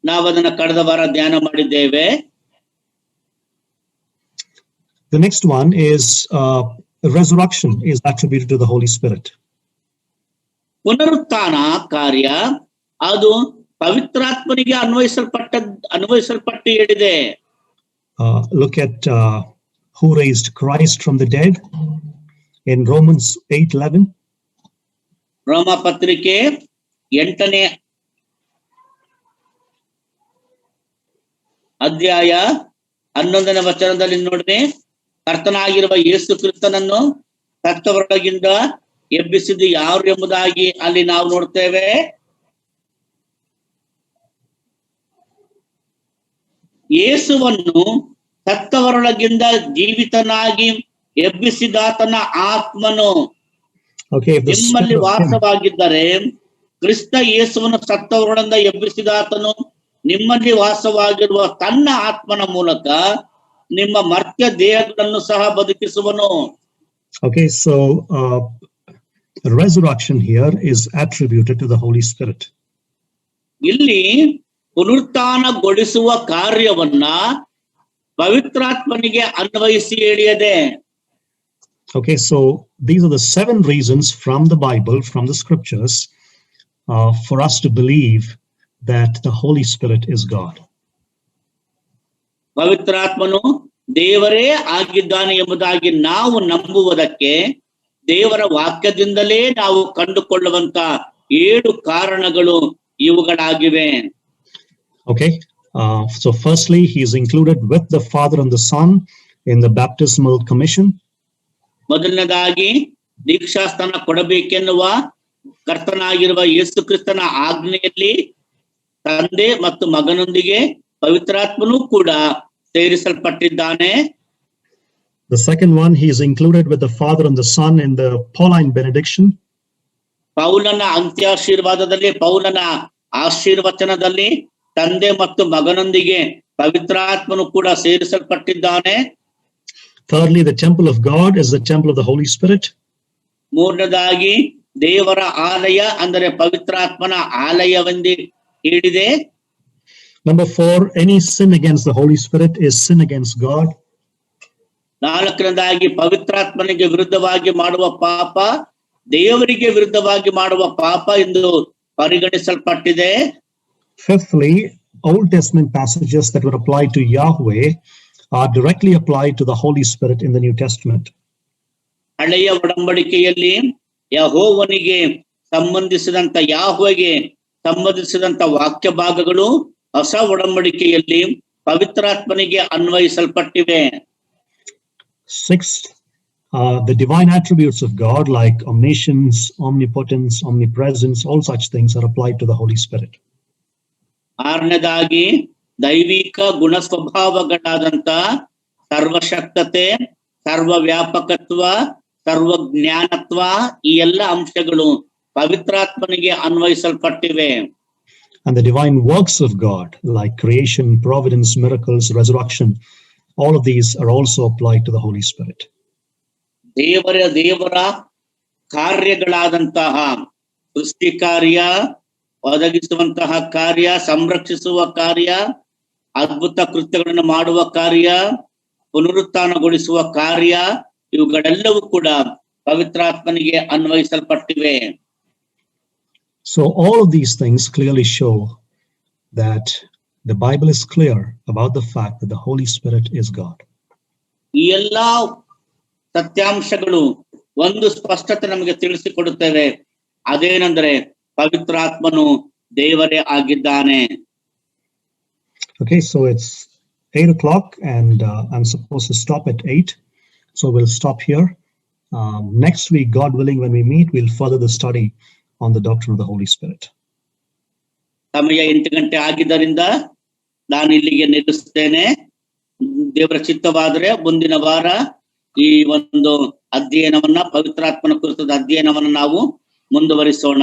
ನಾವು ಅದನ್ನ ಕಳೆದ ವಾರ ಧ್ಯಾನ ಮಾಡಿದ್ದೇವೆ. The next one is resurrection is attributed to the Holy Spirit. ಪುನರುತ್ಥಾನ ಕಾರ್ಯ ಅದು ಪವಿತ್ರಾತ್ಮನಿಗೆ ಅನ್ವಯಿಸಲ್ಪಟ್ಟು ಹೇಳಿದೆ. Look at who raised Christ from the dead in Romans 8:11. ರೋಮ ಪತ್ರಿಕೆ 8ನೇ ಅಧ್ಯಾಯ 11ನೇ ವಚನದಲ್ಲಿ ನೋಡ್ರಿ, ಕರ್ತನಾಗಿರುವ ಯೇಸು ಕ್ರಿಸ್ತನನ್ನು ಸತ್ತವರೊಳಗಿಂದ ಎಬ್ಬಿಸಿದ್ದು ಯಾರು ಎಂಬುದಾಗಿ ಅಲ್ಲಿ ನಾವು ನೋಡ್ತೇವೆ. ಯೇಸುವನ್ನು ಸತ್ತವರೊಳಗಿಂದ ಜೀವಿತನಾಗಿ ಎಬ್ಬಿಸಿದಾತನ ಆತ್ಮನು ನಿಮ್ಮಲ್ಲಿ ವಾಸವಾಗಿದ್ದರೆ, ಕ್ರಿಸ್ತ ಯೇಸುವನ್ನು ಸತ್ತವರೊಳಗಿಂದ ಎಬ್ಬಿಸಿದಾತನು ನಿಮ್ಮಲ್ಲಿ ವಾಸವಾಗಿರುವ ತನ್ನ ಆತ್ಮನ ಮೂಲಕ ನಿಮ್ಮ ಮರ್ತ್ಯ ದೇಹಗಳನ್ನು ಸಹ ಬದುಕಿಸುವನು. Okay, so resurrection here is attributed to the Holy Spirit. ಇಲ್ಲಿ ಪುನರುತ್ಥಾನಗೊಳಿಸುವ ಕಾರ್ಯವನ್ನ ಪವಿತ್ರಾತ್ಮನಿಗೆ ಅನ್ವಯಿಸಿ ಹೇಳಿದೆ. Okay, so these are the 7 reasons from the Bible, from the scriptures, for us to believe that the Holy Spirit is God. ಪವಿತ್ರಾತ್ಮನು ದೇವರೇ ಆಗಿದ್ದಾನೆ ಎಂಬುದಾಗಿ ನಾವು ನಂಬುವುದಕ್ಕೆ ದೇವರ ವಾಕ್ಯದಿಂದಲೇ ನಾವು ಕಂಡುಕೊಳ್ಳುವಂತ 7 ಕಾರಣಗಳು ಇವುಗಳಾಗಿವೆ. Okay, so firstly, he is included with the Father and the Son in the baptismal commission. ಮೊದಲನೇದಾಗಿ ದೀಕ್ಷಾಸ್ಥಾನ ಕೊಡಬೇಕೆನ್ನುವ ಕರ್ತನಾಗಿರುವ ಯೇಸು ಕ್ರಿಸ್ತನ ಆಜ್ಞೆಯಲ್ಲಿ ತಂದೆ ಮತ್ತು ಮಗನೊಂದಿಗೆ ಪವಿತ್ರಾತ್ಮನೂ ಕೂಡ ಸೇರಿಸಲ್ಪಟ್ಟಿದ್ದಾನೆ. The second one, he is included with the Father and the Son in the Pauline benediction. ಪೌಲನ ಅಂತ್ಯಾಶೀರ್ವಾದದಲ್ಲಿ, ಪೌಲನ ಆಶೀರ್ವಚನದಲ್ಲಿ ತಂದೆ ಮತ್ತು ಮಗನೊಂದಿಗೆ ಪವಿತ್ರಾತ್ಮನು ಕೂಡ ಸೇರಿಸಲ್ಪಟ್ಟಿದ್ದಾನೆ. Thirdly, the temple of God is the temple of the Holy Spirit. ಮೂರನೇದಾಗಿ ದೇವರ ಆಲಯ ಅಂದರೆ ಪವಿತ್ರಾತ್ಮನ ಆಲಯವೆಂದು ಹೇಳಿದೆ. Number 4, any sin against the Holy Spirit is sin against God. ನಾಲ್ಕನೇದಾಗಿ ಪವಿತ್ರಾತ್ಮನಿಗೆ ವಿರುದ್ಧವಾಗಿ ಮಾಡುವ ಪಾಪ ದೇವರಿಗೆ ವಿರುದ್ಧವಾಗಿ ಮಾಡುವ ಪಾಪ ಎಂದು ಪರಿಗಣಿಸಲ್ಪಟ್ಟಿದೆ. Fifthly, Old Testament passages that were applied to Yahweh are directly applied to the Holy Spirit in the New Testament. ಹಳೆಯ ಒಡಂಬಡಿಕೆಯಲ್ಲಿ ಯೆಹೋವನಿಗೆ ಸಂಬಂಧಿಸಿದಂತ, ಯಾಹ್ವೆಗೆ ಸಂಬಂಧಿಸಿದಂತ ವಾಕ್ಯ ಭಾಗಗಳು ಹೊಸ ಒಡಂಬಡಿಕೆಯಲ್ಲಿ ಪವಿತ್ರಾತ್ಮನಿಗೆ ಅನ್ವಯಿಸಲ್ಪಟ್ಟಿವೆ. Sixth, the divine attributes of God like omniscience, omnipotence, omnipresence, all such things are applied to the Holy Spirit. ಆರನೇದಾಗಿ ದೈವಿಕ ಗುಣ ಸ್ವಭಾವಗಳಾದಂತ ಸರ್ವಶಕ್ತತೆ, ಸರ್ವವ್ಯಾಪಕತ್ವ, ಸರ್ವಜ್ಞಾನತ್ವ, ಈ ಎಲ್ಲ ಅಂಶಗಳು ಪವಿತ್ರಾತ್ಮನಿಗೆ ಅನ್ವಯಿಸಲ್ಪಟ್ಟಿವೆ. and the divine works of God, like creation, providence, miracles, resurrection, all of these are also applied to the Holy Spirit. ದೇವರ ಕಾರ್ಯಗಳಾದಂತಹ ಸೃಷ್ಟಿ ಕಾರ್ಯ, ಒದಗಿಸುವಂತಹ ಕಾರ್ಯ, ಸಂರಕ್ಷಿಸುವ ಕಾರ್ಯ, ಅದ್ಭುತ ಕೃತ್ಯಗಳನ್ನು ಮಾಡುವ ಕಾರ್ಯ, ಪುನರುತ್ಥಾನಗೊಳಿಸುವ ಕಾರ್ಯ, ಇವುಗಳೆಲ್ಲವೂ ಕೂಡ ಪವಿತ್ರಾತ್ಮನಿಗೆ ಅನ್ವಯಿಸಲ್ಪಟ್ಟಿವೆ. So all of these things clearly show that the Bible is clear about the fact that the Holy Spirit is God. ಈ ಎಲ್ಲಾ ಸತ್ಯಾಂಶಗಳು ಒಂದು ಸ್ಪಷ್ಟತೆ ನಮಗೆ ತಿಳಿಸಿಕೊಡುತ್ತವೆ, ಅದೇನೆಂದರೆ ಪವಿತ್ರಾತ್ಮನು ದೇವರೇ ಆಗಿದ್ದಾನೆ. Okay, so it's 8 o'clock and I'm supposed to stop at 8. So we'll stop here. Next week, God willing, when we meet, we'll further the study on the doctrine of the Holy Spirit. ಸಮಯ 8 ಗಂಟೆ ಆಗಿದ್ದರಿಂದ ನಾನು ಇಲ್ಲಿಗೆ ನಿಲ್ಲಿಸ್ತೇನೆ. ದೇವರ ಚಿತ್ತವಾದರೆ ಮುಂದಿನ ವಾರ ಈ ಒಂದು ಅಧ್ಯಯನವನ್ನ, ಪವಿತ್ರಾತ್ಮನ ಕುರಿತಾದ ಅಧ್ಯಯನವನ್ನ ನಾವು ಮುಂದುವರಿಸೋಣ.